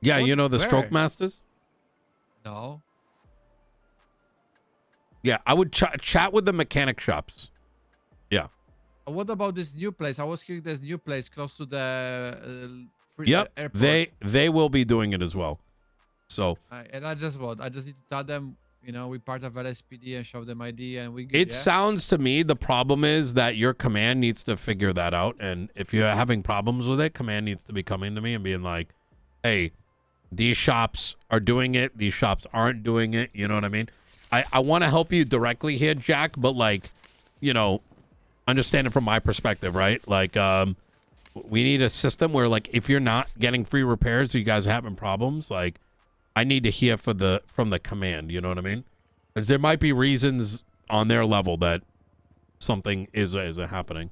Yeah, you know the Stroke Masters? No. Yeah, I would chat with the mechanic shops. Yeah. What about this new place? I was hearing there's new place close to the Yep. They will be doing it as well. So. And I just need to tell them, we're part of LSPD and show them ID and we. It sounds to me the problem is that your command needs to figure that out, and if you're having problems with it, command needs to be coming to me and being like, "Hey, these shops are doing it. These shops aren't doing it." You know what I mean? I want to help you directly here, Jack, but understand it from my perspective, right? Like, we need a system where, like, if you're not getting free repairs, or you guys are having problems, like, I need to hear from the command. You know what I mean? Because there might be reasons on their level that something is happening.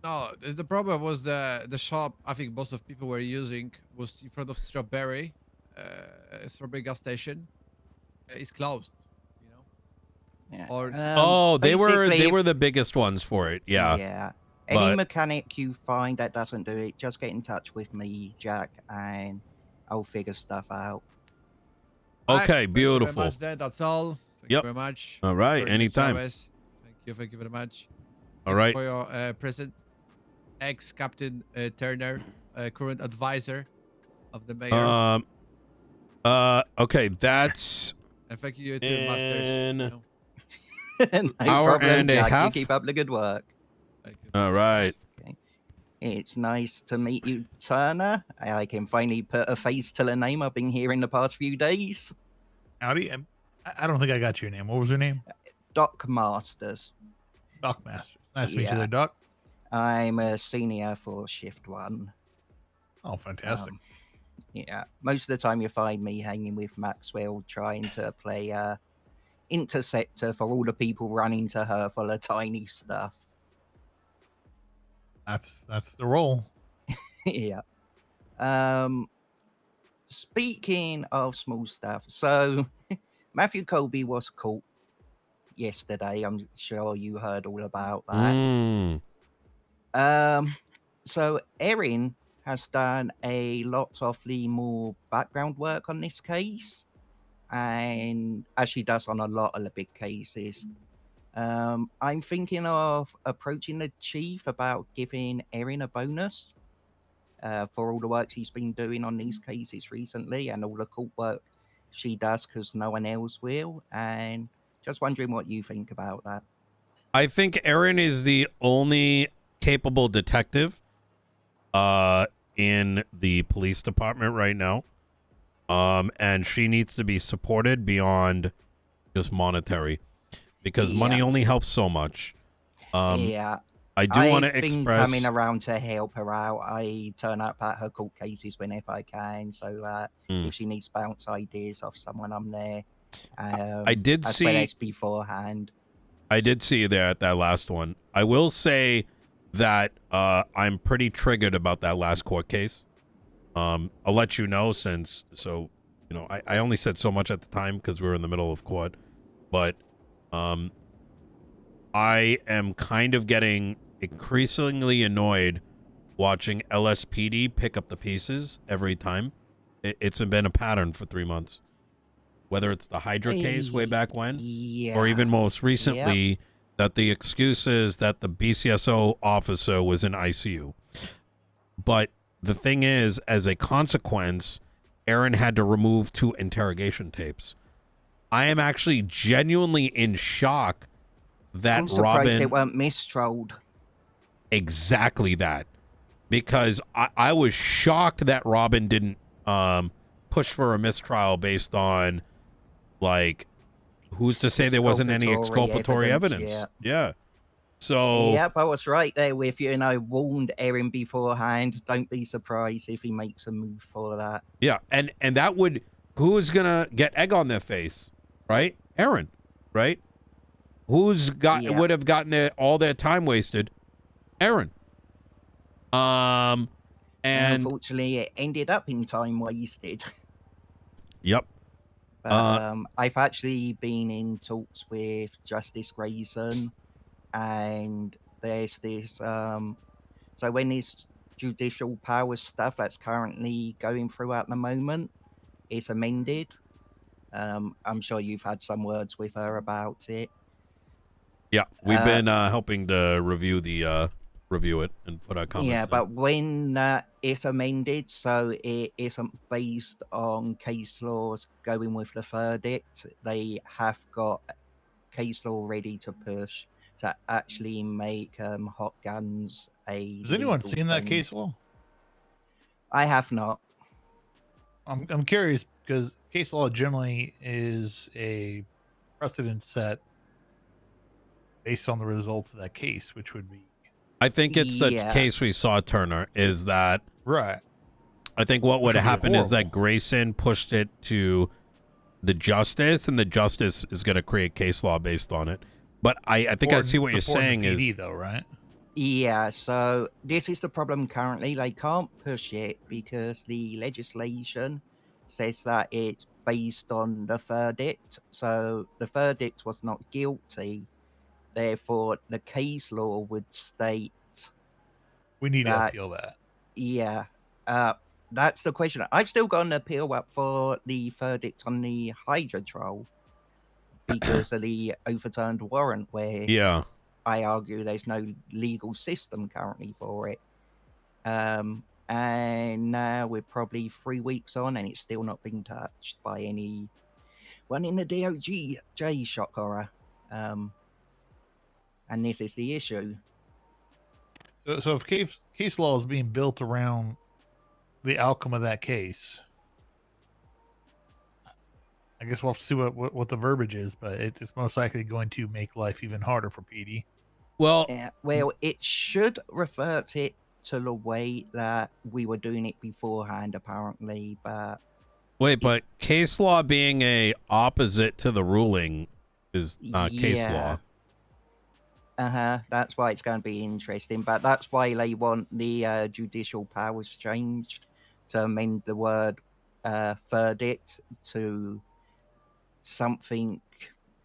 No, the problem was the shop. I think most of people were using was in front of Strawberry gas station. It's closed. Yeah. Or they were the biggest ones for it. Yeah. Yeah. Any mechanic you find that doesn't do it, just get in touch with me, Jack, and I'll figure stuff out. Okay, beautiful. Thank you very much, that's all. Thank you very much. All right, anytime. Thank you very much. All right. For your present, ex-Captain Turner, current advisor of the mayor. Okay, that's. And thank you too, Masters. No hour problem, and a Jack. half. You keep up the good work. All right. Okay. It's nice to meet you, Turner. I can finally put a face to the name I've been hearing the past few days. Howdy. I don't think I got your name. What was your name? Doc Masters. Doc Masters. Nice to meet you there, Doc. I'm a senior for Shift 1. Oh, fantastic. Yeah, most of the time you find me hanging with Maxwell trying to play interceptor for all the people running to her for the tiny stuff. That's the role. Yeah. Speaking of small stuff, so Matthew Colby was caught yesterday. I'm sure you heard all about that. So Erin has done a lot of the more background work on this case, and as she does on a lot of the big cases. I'm thinking of approaching the chief about giving Erin a bonus for all the work she's been doing on these cases recently and all the court work she does because no one else will. And just wondering what you think about that. I think Erin is the only capable detective in the police department right now. And she needs to be supported beyond just monetary, because money only helps so much. Yeah. I do want to I've been express coming around to help her out. I turn up at her court cases whenever I can. So if she needs bounce ideas off someone, I'm there. I did as see well as beforehand. I did see you there at that last one. I will say that I'm pretty triggered about that last court case. I'll let you know I only said so much at the time because we were in the middle of court, but I am kind of getting increasingly annoyed watching LSPD pick up the pieces every time. It's been a pattern for 3 months. Whether it's the Hydra case way back when, or even most recently, that the excuse is that the BCSO officer was in ICU. But the thing is, as a consequence, Aaron had to remove 2 interrogation tapes. I am actually genuinely in shock that I'm surprised Robin... it weren't mistrolled. Exactly that. Because I was shocked that Robin didn't push for a mistrial based on, like, who's to say there wasn't any exculpatory evidence? Yeah. So... Yep, I was right there with you, and I warned Aaron beforehand. Don't be surprised if he makes a move for that. Yeah, and that would... Who's going to get egg on their face, right? Aaron, right? Would have gotten all their time wasted? Aaron. And unfortunately, it ended up in time wasted. Yep. But I've actually been in talks with Justice Grayson, and there's this. So when this judicial powers stuff that's currently going through at the moment is amended, I'm sure you've had some words with her about it. Yeah, we've been helping to review it and put our comments. Yeah, in. but when it's amended, so it isn't based on case laws going with the verdict, they have got case law ready to push to actually make hot guns a. Has anyone legal seen that thing. case law? I have not. I'm curious because case law generally is a precedent set based on the results of that case, which would be. I think it's the case we saw, Turner, is that right. I think what would Which would be happen is that horrible. Grayson pushed it to the justice, and the justice is going to create case law based on it. But I think I see what you're saying PD, is though, right? Yeah, so this is the problem currently. They can't push it because the legislation says that it's based on the verdict. So the verdict was not guilty. Therefore, the case law would state We need to that- appeal that. Yeah, that's the question. I've still got an appeal up for the verdict on the Hydra trial because of the overturned warrant, where Yeah. I argue there's no legal system currently for it. And now we're probably 3 weeks on, and it's still not been touched by anyone in the DOJ, shock horror. And this is the issue. So if case law is being built around the outcome of that case, I guess we'll have to see what the verbiage is, but it's most likely going to make life even harder for PD. Well, it should revert it to the way that we were doing it beforehand, apparently. But wait, but case law being a opposite to the ruling is not case law. That's why it's going to be interesting. But that's why they want the judicial powers changed to amend the word verdict to something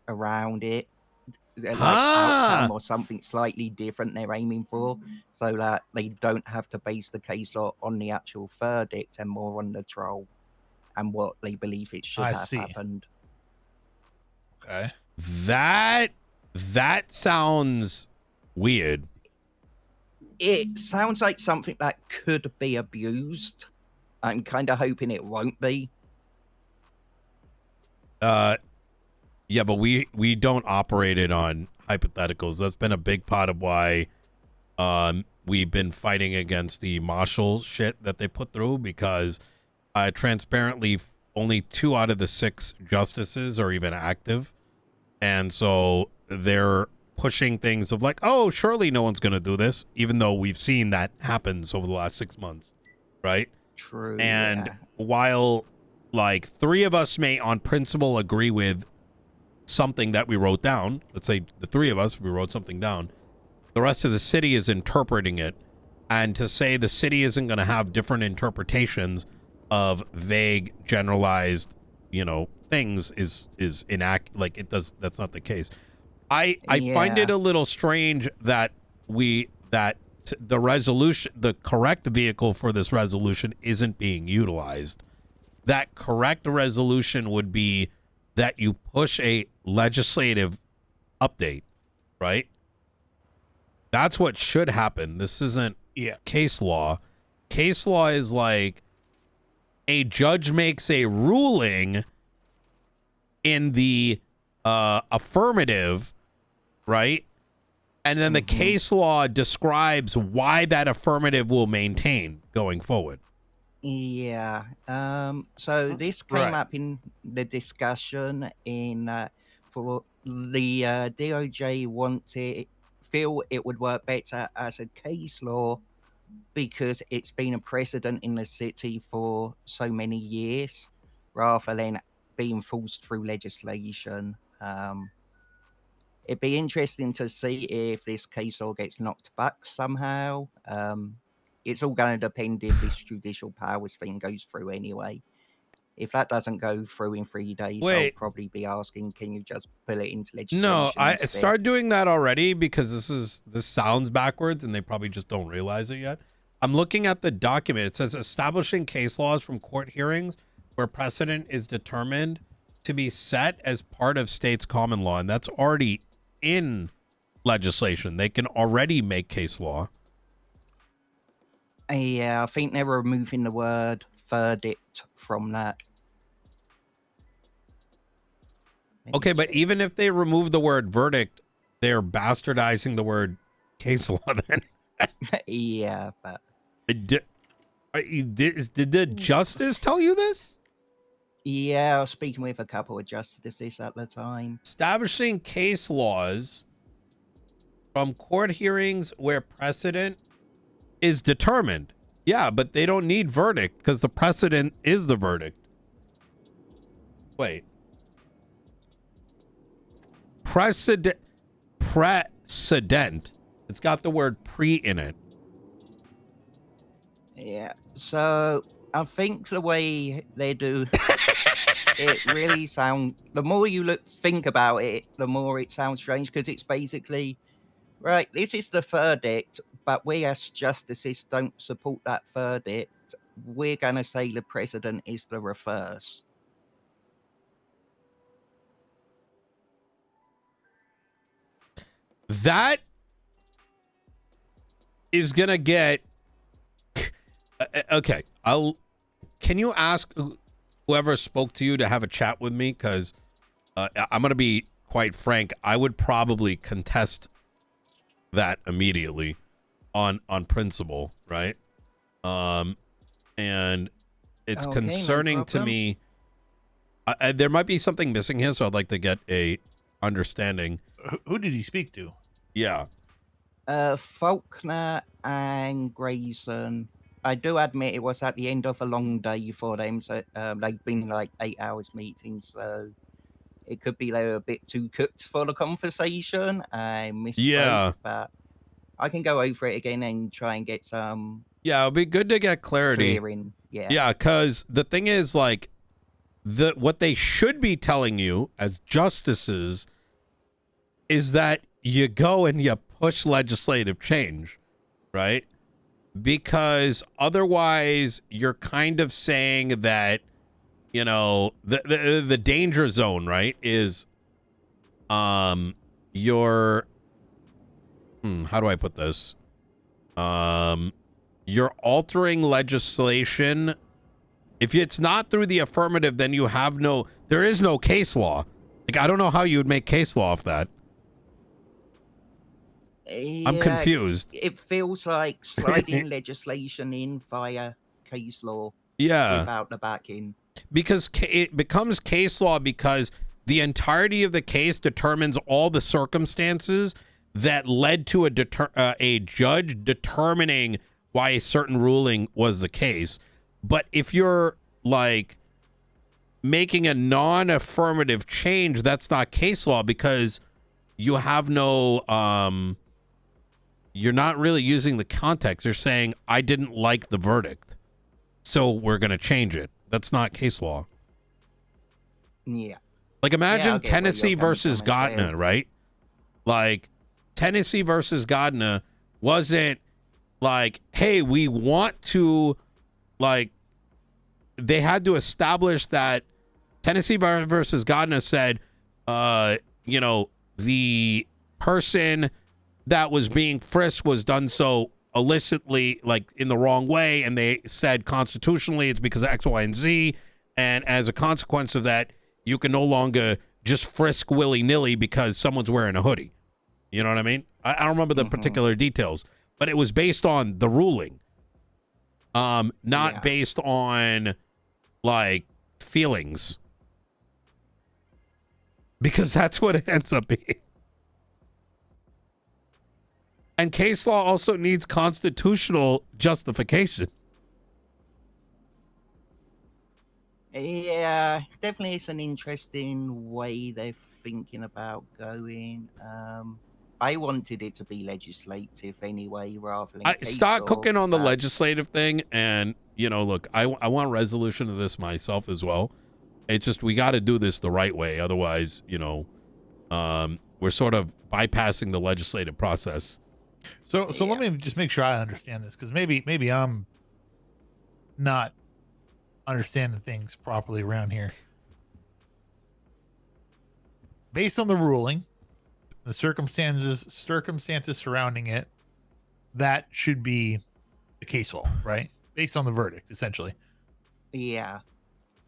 around it, like outcome or something slightly different they're aiming for, so that they don't have to base the case law on the actual verdict and more on the trial and what they believe it should have happened. Okay. That sounds weird. It sounds like something that could be abused. I'm kind of hoping it won't be. Yeah, but we don't operate it on hypotheticals. That's been a big part of why we've been fighting against the Marshall shit that they put through, because transparently only 2 out of the 6 justices are even active. And so they're pushing things of like, oh, surely no one's going to do this, even though we've seen that happens over the last 6 months, right? True. And while like 3 of us may on principle agree with something that we wrote down, let's say the 3 of us, we wrote something down, the rest of the city is interpreting it. And to say the city isn't going to have different interpretations of vague, generalized, things is like it does. That's not the case. I find it a little strange that the resolution, the correct vehicle for this resolution isn't being utilized. That correct resolution would be that you push a legislative update right? That's what should happen. This isn't case law. Case law is like a judge makes a ruling in the affirmative, right? And then the case law describes why that affirmative will maintain going forward. Yeah. So this came Right. up in the discussion in for the DOJ feel it would work better as a case law because it's been a precedent in the city for so many years, rather than being forced through legislation. It'd be interesting to see if this case law gets knocked back somehow. It's all going to depend if this judicial powers thing goes through anyway. If that doesn't go through in 3 days, I'll Wait. probably be asking, can you just put it into legislation? No, I instead? start doing that already because this sounds backwards and they probably just don't realize it yet. I'm looking at the document. It says establishing case laws from court hearings where precedent is determined to be set as part of state's common law, and that's already in legislation. They can already make case law. Yeah, I think they're removing the word verdict from that. Okay, but even if they remove the word verdict, they're bastardizing the word case law then. Yeah, but Did the justice tell you this? yeah, I was speaking with a couple of justices at the time. Establishing case laws from court hearings where precedent is determined. Yeah, but they don't need verdict because the precedent is the verdict. Wait. Precedent. It's got the word pre in it. Yeah, so I think the way they do it really the more you think about it, the more it sounds strange because it's basically, right, this is the verdict, but we as justices don't support that verdict. We're going to say the precedent is the reverse. That is going to get okay. Can you ask whoever spoke to you to have a chat with me? Because I'm going to be quite frank. I would probably contest that immediately on principle, right? And it's Okay, no concerning to problem. me. There might be something missing here, so I'd like to get a understanding. Who did he speak to? Yeah. Faulkner and Grayson. I do admit it was at the end of a long day for them, so they've been like 8 hours meetings, so it could be they were a bit too cooked for the conversation. I misspoke, Yeah. but I can go over it again and try and get some Yeah, it'll be good to get clarity. clearing. Yeah. Yeah, because the thing is, like, what they should be telling you as justices is that you go and you push legislative change, right? Because otherwise you're kind of saying that, you know, the danger zone, right, is your how do I put this? You're altering legislation. If it's not through the affirmative, then there is no case law. Like, I don't know how you would make case law off that. I'm Yeah, confused. It feels like sliding legislation in via case law. Yeah. Without the backing. Because it becomes case law because the entirety of the case determines all the circumstances that led to a judge determining why a certain ruling was the case. But if you're like making a non-affirmative change, that's not case law because you have no you're not really using the context. You're saying, I didn't like the verdict, so we're going to change it. That's not case law. Yeah. Like, Yeah, imagine I'll get where Tennessee you're coming versus from as well. Gardner, right? Like, Tennessee versus Gardner wasn't like, hey, we want to, like, they had to establish that Tennessee versus Gardner said, you know, the person that was being frisked was done so illicitly, like in the wrong way, and they said constitutionally it's because of X, Y, and Z, and as a consequence of that, you can no longer just frisk willy-nilly because someone's wearing a hoodie. You know what I mean? I don't remember the particular details, but it was based on the ruling, not based on like feelings, because that's what it ends up being. And case law also needs constitutional justification. Yeah, definitely it's an interesting way they're thinking about going. I wanted it to be legislative anyway, rather than Start case cooking law, on the but- legislative thing, and look, I want resolution of this myself as well. It's just we got to do this the right way, otherwise, we're sort of bypassing the legislative process. So let me just make sure I understand this, because maybe I'm not understanding things properly around here. Based on the ruling, the circumstances surrounding it, that should be the case law, right? Based on the verdict, essentially. Yeah.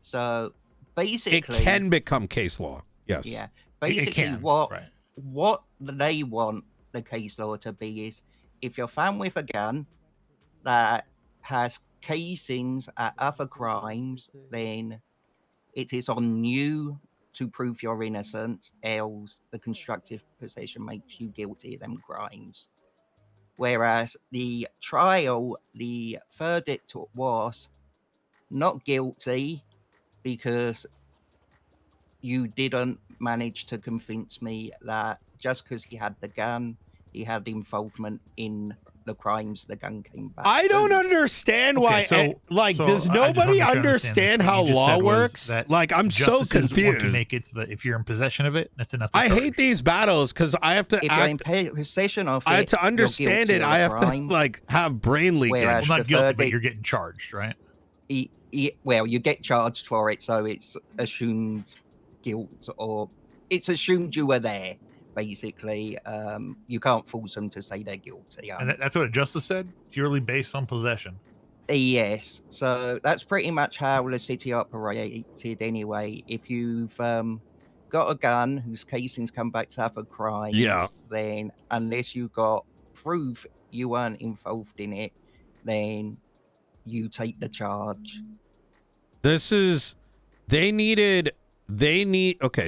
So basically, It can become case law. Yes. Yeah. It Basically, can, what right. they want the case law to be is, if you're found with a gun that has casings at other crimes, then it is on you to prove your innocence, else the constructive possession makes you guilty of them crimes. Whereas the trial, the verdict was not guilty because you didn't manage to convince me that just because he had the gun, he had involvement in the crimes the gun came back. I don't understand why. Does nobody understand how law works? Like, I'm so confused. To make it so that if you're in possession of it, that's enough. I hate these battles because I have to If you're in possession of it, I have to understand it. I have to have brain leakage. Whereas Well, not guilty, but verdict- you're getting charged, right? Well, you get charged for it, so it's assumed guilt, or it's assumed you were there. Basically, you can't force them to say they're guilty. And that's what Justice said. Purely based on possession. Yes, so that's pretty much how the city operated anyway. If you've got a gun whose casings come back to other crimes, then unless you got proof you weren't involved in it, then you take the charge. Okay,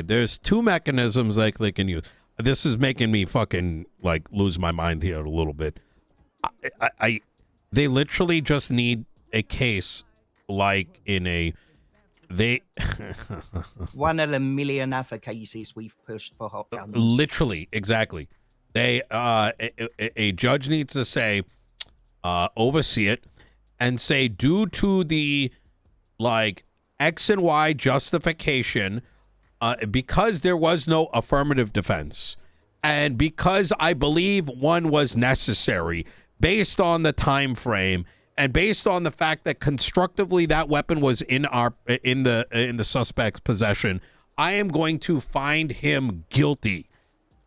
there's two mechanisms like they can use. This is making me fucking like lose my mind here a little bit. They literally just need a case like in a One of the million other cases we've pushed for hot guns. Literally, exactly. They a judge needs to say, oversee it, and say, due to the like X and Y justification, because there was no affirmative defense, and because I believe one was necessary based on the time frame and based on the fact that constructively that weapon was in the suspect's possession, I am going to find him guilty.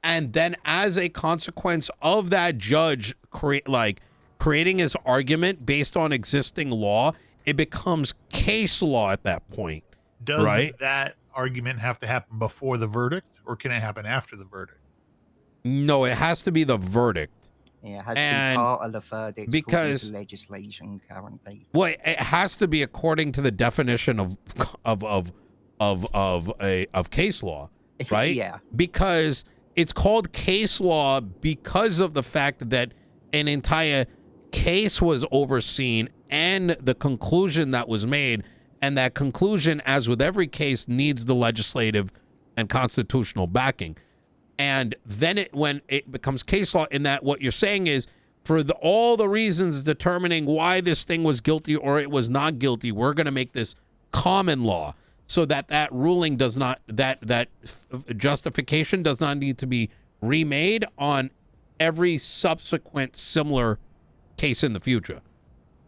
And then as a consequence of that judge creating his argument based on existing law, it becomes case law at that point. Does right? that argument have to happen before the verdict, or can it happen after the verdict? No, it has to be the verdict. Yeah, it has to be part of the verdict because legislation currently. Well, it has to be according to the definition of case law, right? Yeah. Because it's called case law because of the fact that an entire case was overseen and the conclusion that was made, and that conclusion, as with every case, needs the legislative and constitutional backing. And then when it becomes case law, in that what you're saying is, for all the reasons determining why this thing was guilty or it was not guilty, we're going to make this common law, so that ruling does not, that justification does not need to be remade on every subsequent similar case in the future.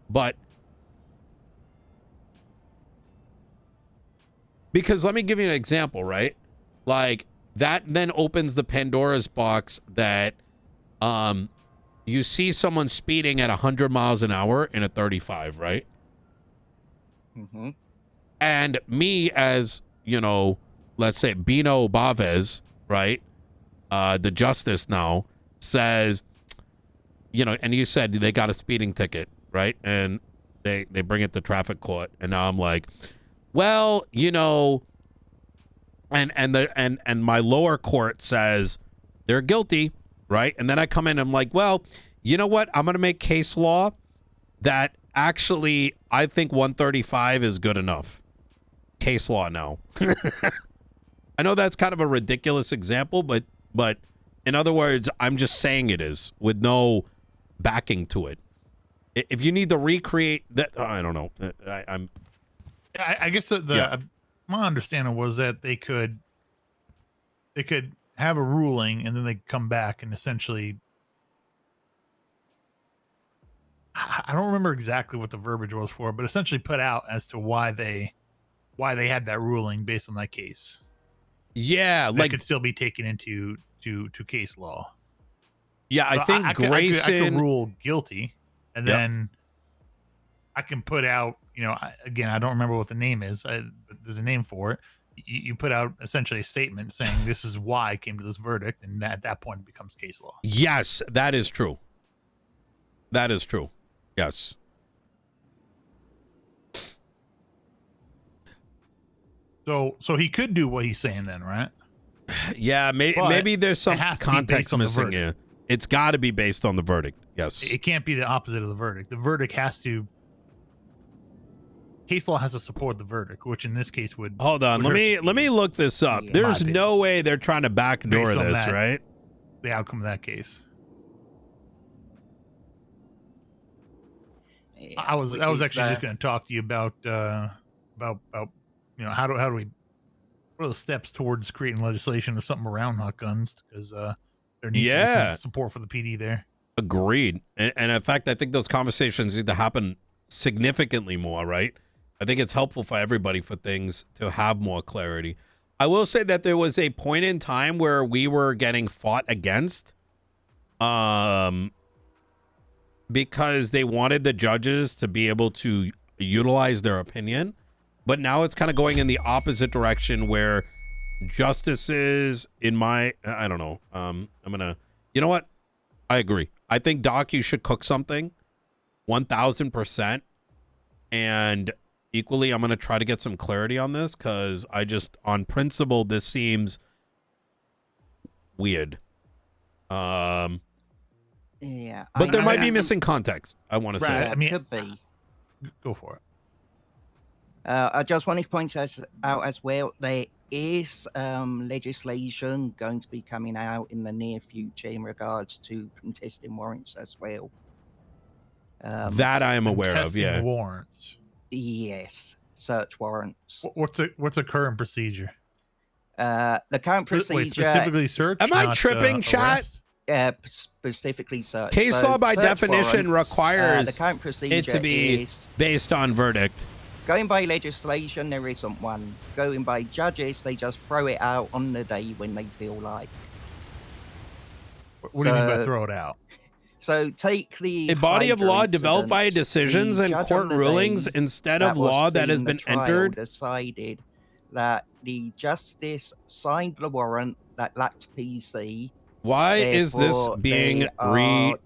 But because let me give you an example, right? Like, that then opens the Pandora's box that you see someone speeding at 100 miles an hour in a 35, right? Mm-hmm. And me as, you know, let's say Bino Bavez, right? The justice now says, you know, and you said they got a speeding ticket, right? And they bring it to traffic court. And now I'm like, well, you know, and my lower court says they're guilty, right? And then I come in and I'm like, well, you know what? I'm going to make case law that actually I think 135 is good enough. Case law now. I know that's kind of a ridiculous example, but in other words, I'm just saying it is with no backing to it. If you need to recreate that, I don't know. I guess my understanding was that they could have a ruling and then they come back and essentially, I don't remember exactly what the verbiage was for, but essentially put out as to why they had that ruling based on that case. Yeah, that could still be taken into case law. Yeah, I think I could rule guilty, and Yep. then I can put out, you know, again, I don't remember what the name is, but there's a name for it. You put out essentially a statement saying this is why I came to this verdict, and at that point it becomes case law. Yes, that is true. That is true. Yes. So he could do what he's saying then, right? Yeah, But maybe there's some it has to be context based on the missing here. It's got to be based on the verdict. Yes. It can't be the opposite of the verdict. The verdict has to. Case law has to support the verdict, which in this case would. Hold on. would Let me look this up. Yeah. There's My no way they're trying to backdoor Based on this, that, right? The outcome of that case. I was actually just going to talk to you about you know how do we, what are the steps towards creating legislation or something around hot guns, because there needs to be some support for the PD there. Agreed. And in fact, I think those conversations need to happen significantly more, right? I think it's helpful for everybody for things to have more clarity. I will say that there was a point in time where we were getting fought against because they wanted the judges to be able to utilize their opinion. But now it's kind of going in the opposite direction where justices I don't know. I'm going to, you know what? I agree. I think, Doc, you should cook something 1000%. And equally, I'm going to try to get some clarity on this because on principle, this seems weird. Yeah. But there might be missing context, I want to say. Right, I mean, could be. Go for it. I just wanted to point out as well, there is legislation going to be coming out in the near future in regards to contesting warrants as well. That I am aware of, yeah. Warrants. Yes, search warrants. What's a current procedure? The current procedure. Wait, specifically search. Am I not, tripping, chat? Specifically search. Case law by definition requires the current procedure it to be is, based on verdict. going by legislation, there isn't one. Going by judges, they just throw it out on the day when they feel like. What do you mean by throw it out? So take the A body of Hydra law developed by incident. decisions The and judge court on the rulings day instead of that was law that has seeing the been trial entered. decided that the justice signed the warrant that lacked PC. Why is this Therefore, being they are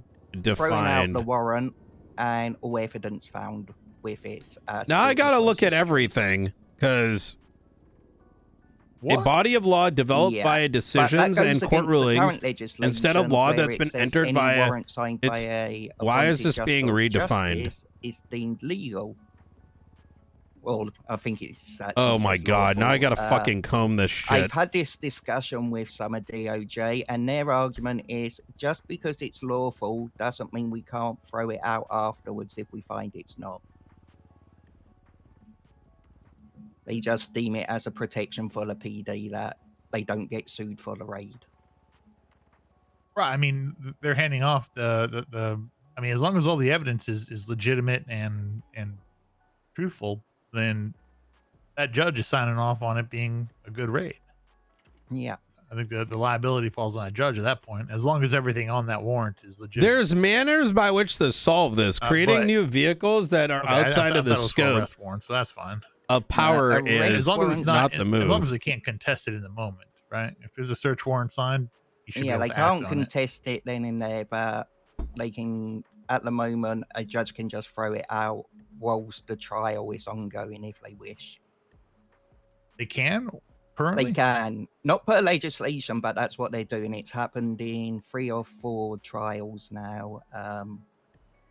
throwing out redefined? the warrant and all evidence found with it. Now I gotta look at everything because a body of law developed Yeah, by but that decisions goes and court against the rulings current legislation instead of law where that's it been says entered any by a. warrant signed by a Why is appointed this being justice redefined? is deemed legal. Well, I think it's. Oh my God! Now I gotta fucking comb this shit. I've had this discussion with some of DOJ, and their argument is just because it's lawful doesn't mean we can't throw it out afterwards if we find it's not. They just deem it as a protection for the PD that they don't get sued for the raid. Right. I mean, they're handing off the. I mean, as long as all the evidence is legitimate and truthful, then that judge is signing off on it being a good raid. Yeah. I think the liability falls on a judge at that point, as long as everything on that warrant is legit. There's manners by which to solve this. Creating but- new vehicles that are Okay, I outside thought of the it was for scope arrest warrant, so that's fine. of power As is long as it's not the move. As long as they can't contest it in the moment, right? If there's a search warrant signed, you should be Yeah, able they to can't act on it. contest it then and there, but they can. At the moment, a judge can just throw it out whilst the trial is ongoing if they wish. They can currently. They can. Not per legislation, but that's what they're doing. It's happened in 3 or 4 trials now.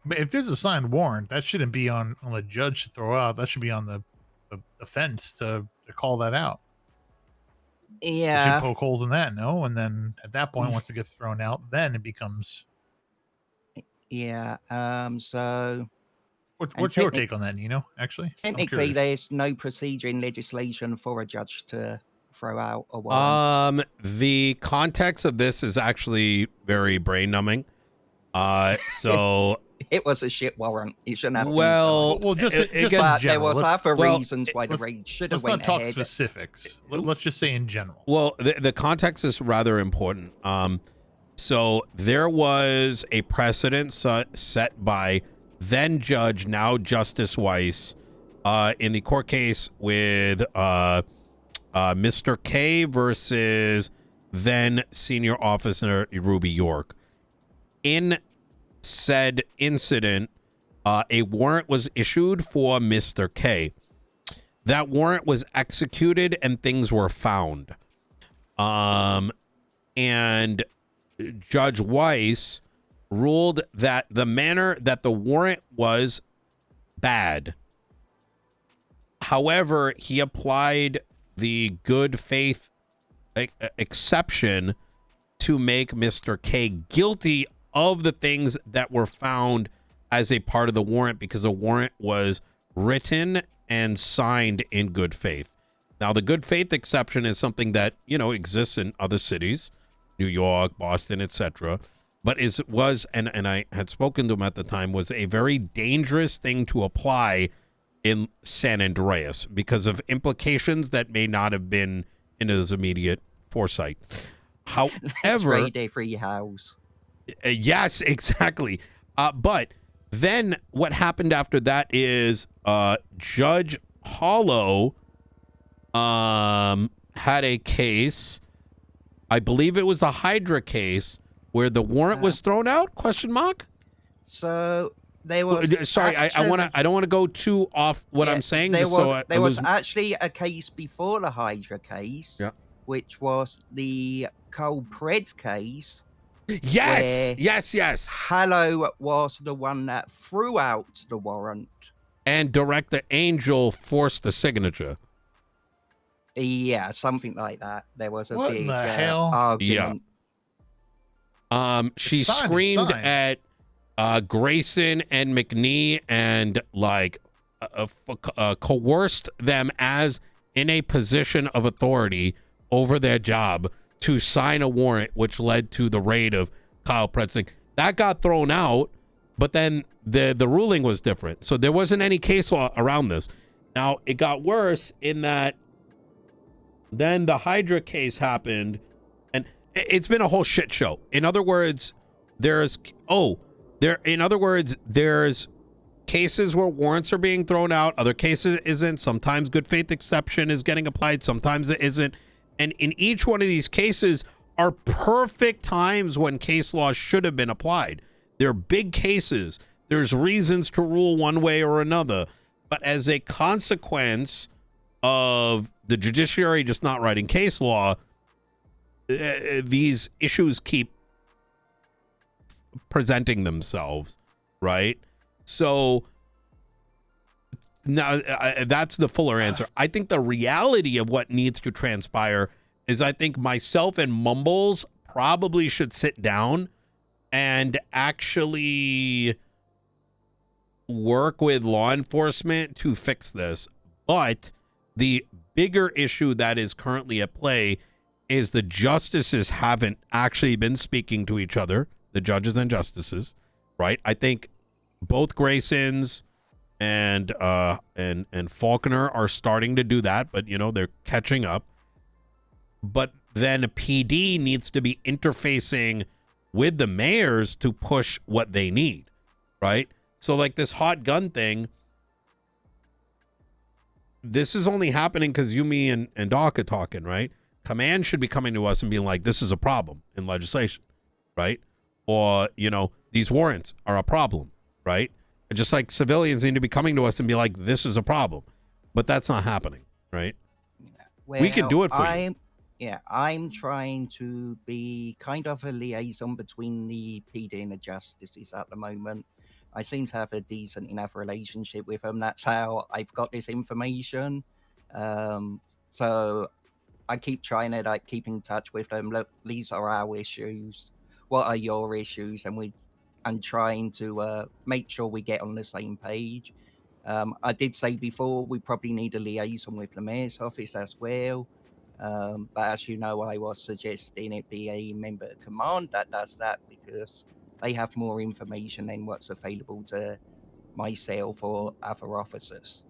But if there's a signed warrant, that shouldn't be on the judge to throw out. That should be on the offense to call that out. They Yeah. should poke holes in that, no? And then at that point, once it gets thrown out, then it becomes. Yeah. So. What's your take on that, Nino? Actually, I'm Technically, curious. there's no procedure in legislation for a judge to throw out a warrant. The context of this is actually very brain numbing. So it was a shit warrant. It shouldn't have. well, Well, just it in gets- there was Let's- other well, reasons why the raid should have Let's went not talk ahead. specifics. Let's just say in general. Well, the context is rather important. So there was a precedent set by then Judge, now Justice Weiss, in the court case with Mr. K versus then Senior Officer Ruby York. In said incident, a warrant was issued for Mr. K. That warrant was executed and things were found. And Judge Weiss ruled that the manner that the warrant was bad. However, he applied the good faith exception to make Mr. K guilty of the things that were found as a part of the warrant because the warrant was written and signed in good faith. Now, the good faith exception is something that, exists in other cities, New York, Boston, etc. But and I had spoken to him at the time, was a very dangerous thing to apply in San Andreas because of implications that may not have been in his immediate foresight. However, free house. Yes, exactly. But then what happened after that is Judge Hollow had a case. I believe it was the Hydra case where the warrant was thrown out? Question mark. So there was. Sorry, I don't want to go too off what I'm saying. There just was, so I there was lose- actually a case before the Hydra case, which was the Cole Pred case. Yes, where yes. Hallow was the one that threw out the warrant. And Director Angel forced the signature. Yeah, something like that. There was a What big in the hell? argument. She It's signed, screamed it's signed. at Grayson and McNee and coerced them as in a position of authority over their job to sign a warrant, which led to the raid of Kyle Pretzing. That got thrown out, but then the ruling was different. So there wasn't any case law around this. Now, it got worse in that then the Hydra case happened, and it's been a whole shit show. In other words, there's cases where warrants are being thrown out, other cases isn't. Sometimes good faith exception is getting applied, sometimes it isn't. And in each one of these cases are perfect times when case law should have been applied. They're big cases. There's reasons to rule one way or another. But as a consequence of the judiciary just not writing case law, these issues keep presenting themselves, right? So now that's the fuller answer. I think the reality of what needs to transpire is I think myself and Mumbles probably should sit down and actually work with law enforcement to fix this. But the bigger issue that is currently at play is the justices haven't actually been speaking to each other, the judges and justices, right? I think both Graysons and Faulkner are starting to do that, but they're catching up. But then PD needs to be interfacing with the mayors to push what they need, right? So like this hot gun thing, this is only happening because you, me, and Doc are talking, right? Command should be coming to us and being like, this is a problem in legislation, right? Or, you know, these warrants are a problem, right? And just like civilians need to be coming to us and be like, this is a problem. But that's not happening, right? We can do it for you. Yeah, I'm trying to be kind of a liaison between the PD and the justices at the moment. I seem to have a decent enough relationship with them. That's how I've got this information. So I keep trying to like keep in touch with them. Look, these are our issues. What are your issues? And trying to make sure we get on the same page. I did say before we probably need a liaison with the mayor's office as well. But as you know, I was suggesting it be a member of command that does that because they have more information than what's available to myself or other officers.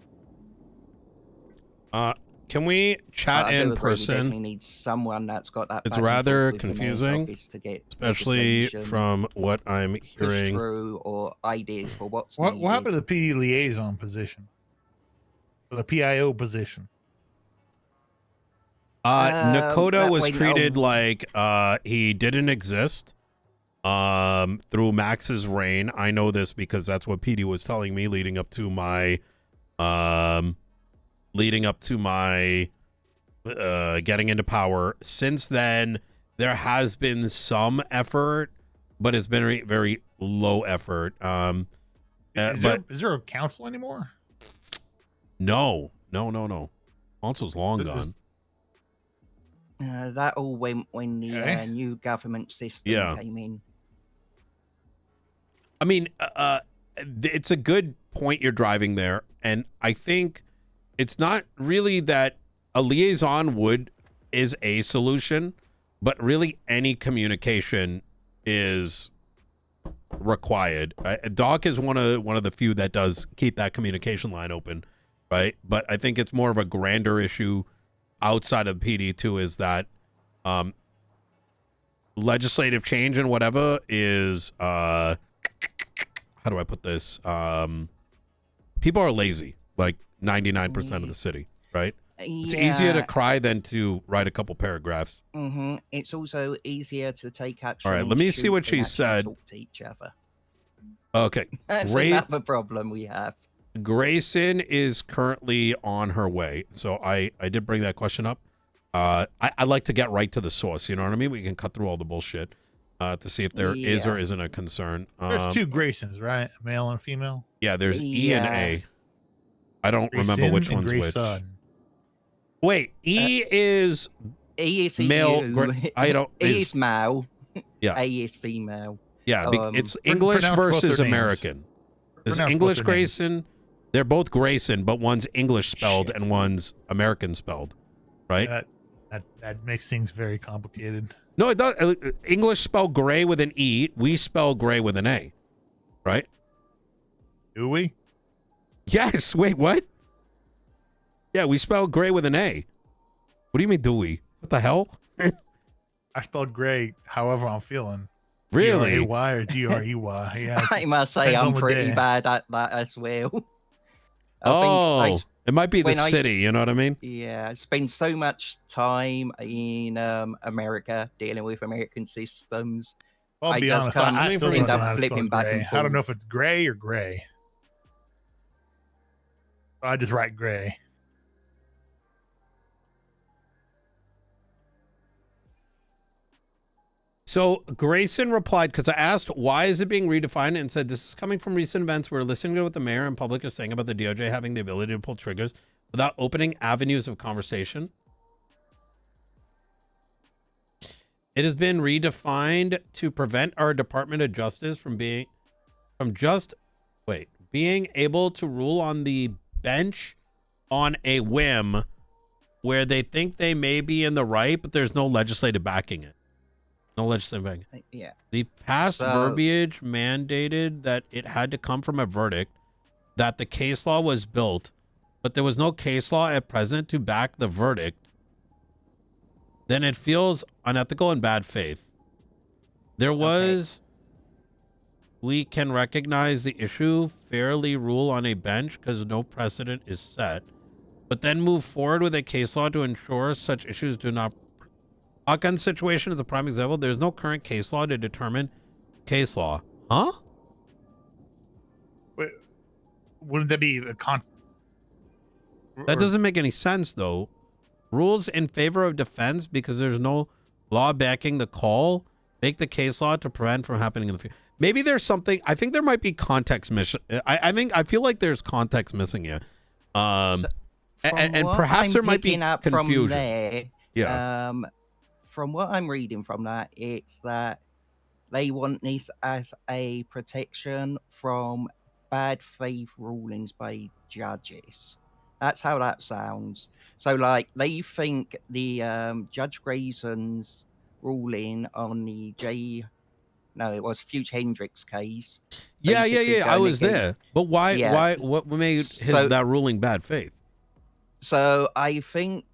Can we chat in person? We definitely need someone that's got that. It's rather confusing, to get especially from what I'm hearing. Through or ideas for what's What needed. happened to the PD liaison position? Or the PIO position? Nakota was treated like he didn't exist through Max's reign. I know this because that's what PD was telling me leading up to my getting into power. Since then, there has been some effort, but it's been very, very low effort. Is there a council anymore? No. Council's long gone. That all went when the new government system came in. I mean, it's a good point you're driving there, and I think it's not really that a liaison is a solution, but really any communication is required. Doc is one of the few that does keep that communication line open, right? But I think it's more of a grander issue outside of PD too, is that legislative change and whatever is how do I put this? People are lazy, like 99% of the city, right? It's easier to cry than to write a couple paragraphs. It's also easier to take action. All right, let me see what she said. Talk to each other. Okay, That's another problem we have. Grayson is currently on her way, so I did bring that question up. I like to get right to the source. You know what I mean? We can cut through all the bullshit to see if there is or isn't a concern. There's two Graysons, right? Male and female. Yeah, there's E and A. I don't remember which one's which. Wait, E is male. I don't. E is male. Yeah. A is female. Yeah, it's English versus American. There's English Grayson. They're both Grayson, but one's English spelled and one's American spelled, right? That makes things very complicated. No, it does. English spell gray with an E. We spell gray with an A, right? Do we? Yes. Wait, what? Yeah, we spell gray with an A. What do you mean, do we? What the hell? I spelled gray however I'm feeling. Really? G-R-A-Y or G-R-E-Y. Yeah, I must say I'm pretty bad at that as well. It might be the city, you know what I mean? Yeah, I spend so much time in America dealing with American systems. I'll be honest, I still end don't know how up to flipping spell back and gray. forth. I don't know if it's gray or gray. I just write gray. So Grayson replied, because I asked, why is it being redefined? And said, this is coming from recent events. We're listening to what the mayor and public are saying about the DOJ having the ability to pull triggers without opening avenues of conversation. It has been redefined to prevent our Department of Justice from being able to rule on the bench on a whim where they think they may be in the right, but there's no legislative backing it. No legislative backing. Yeah. The past verbiage mandated that it had to come from a verdict, that the case law was built, but there was no case law at present to back the verdict. then it feels unethical and bad faith. There was, we can recognize the issue, fairly rule on a bench because no precedent is set, but then move forward with a case law to ensure such issues do not. Shotgun situation is a prime example. There's no current case law to determine case law. Huh? Wait, wouldn't that be a That doesn't make any sense, though. Rules in favor of defense because there's no law backing the call make the case law to prevent from happening in the future. Maybe there's something. I think there might be context missing. I feel like there's context missing here. And perhaps there might be confusion. From there, Yeah. From what I'm reading from that, it's that they want this as a protection from bad faith rulings by judges. That's how that sounds. So, like, they think the Judge Grayson's ruling on the it was Fuge Hendricks case. Yeah. I was going against- there. But why? Yeah. Why? What made that ruling bad faith? So I think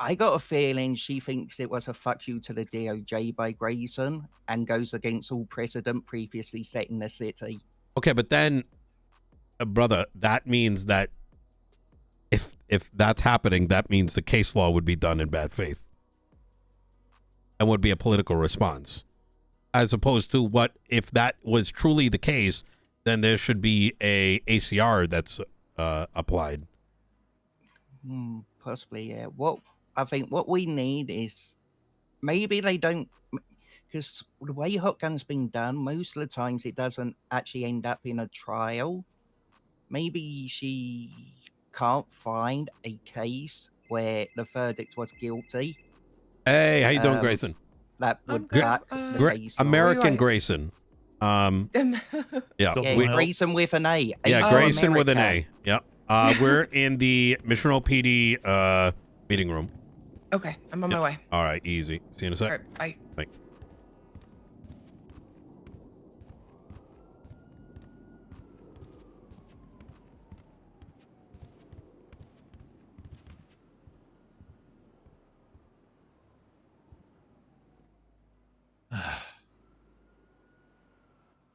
I got a feeling she thinks it was a fuck you to the DOJ by Grayson and goes against all precedent previously set in the city. Okay, but then, brother, that means that if that's happening, that means the case law would be done in bad faith and would be a political response, as opposed to what if that was truly the case, then there should be a ACR that's applied. Possibly, yeah. I think what we need is maybe they don't, because the way Hotgun's been done, most of the times it doesn't actually end up in a trial. Maybe she can't find a case where the verdict was guilty. Hey, how you doing, Grayson? That would back the case. American Grayson. Yeah, Grayson with an A. Yeah, Grayson with an A. America. Yep. We're in the Mission Row PD meeting room. Okay, I'm on my way. All right, easy. See you in a sec. All right, bye. Bye.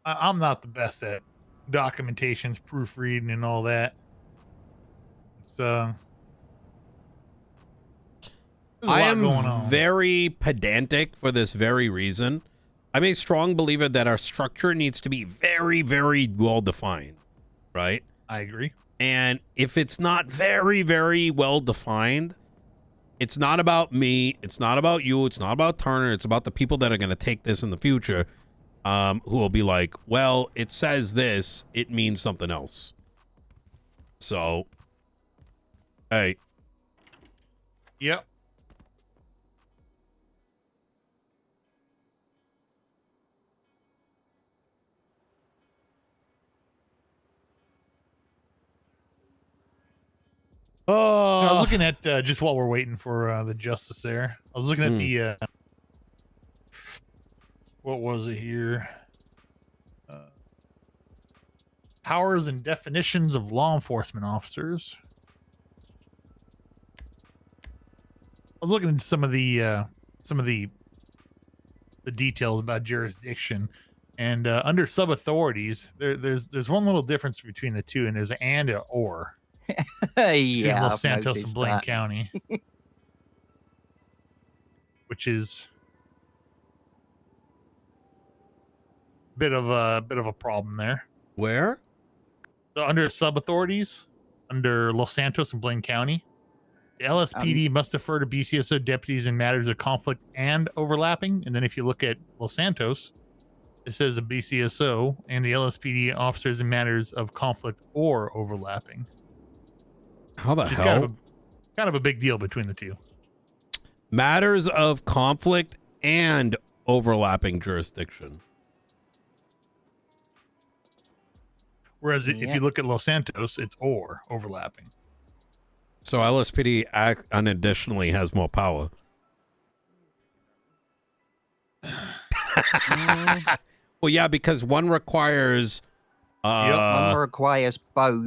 I'm not the best at documentations, proofreading, and all that. So I am very pedantic for this very reason. I'm a strong believer that our structure needs to be very, very well defined, right? I agree. And if it's not very, very well defined, it's not about me. It's not about you. It's not about Turner. It's about the people that are going to take this in the future, who will be like, well, it says this. It means something else. So, hey. Yep. I was looking at just while we're waiting for the justice there. I was looking at the what was it here? Powers and definitions of law enforcement officers. I was looking at some of the details about jurisdiction, and under sub authorities, there's one little difference between the two, and there's an and a or. Yeah, Los I've Santos and noticed Blaine that. County, which is bit of a problem there. Where? So under sub authorities, under Los Santos and Blaine County, the LSPD must defer to BCSO deputies in matters of conflict and overlapping. And then if you look at Los Santos, it says a BCSO and the LSPD officers in matters of conflict or overlapping. How the Which is hell? Kind of a big deal between the two. Matters of conflict and overlapping jurisdiction. Whereas if you look at Los Santos, it's or overlapping. So LSPD additionally has more power. Well, yeah, because one requires One requires both.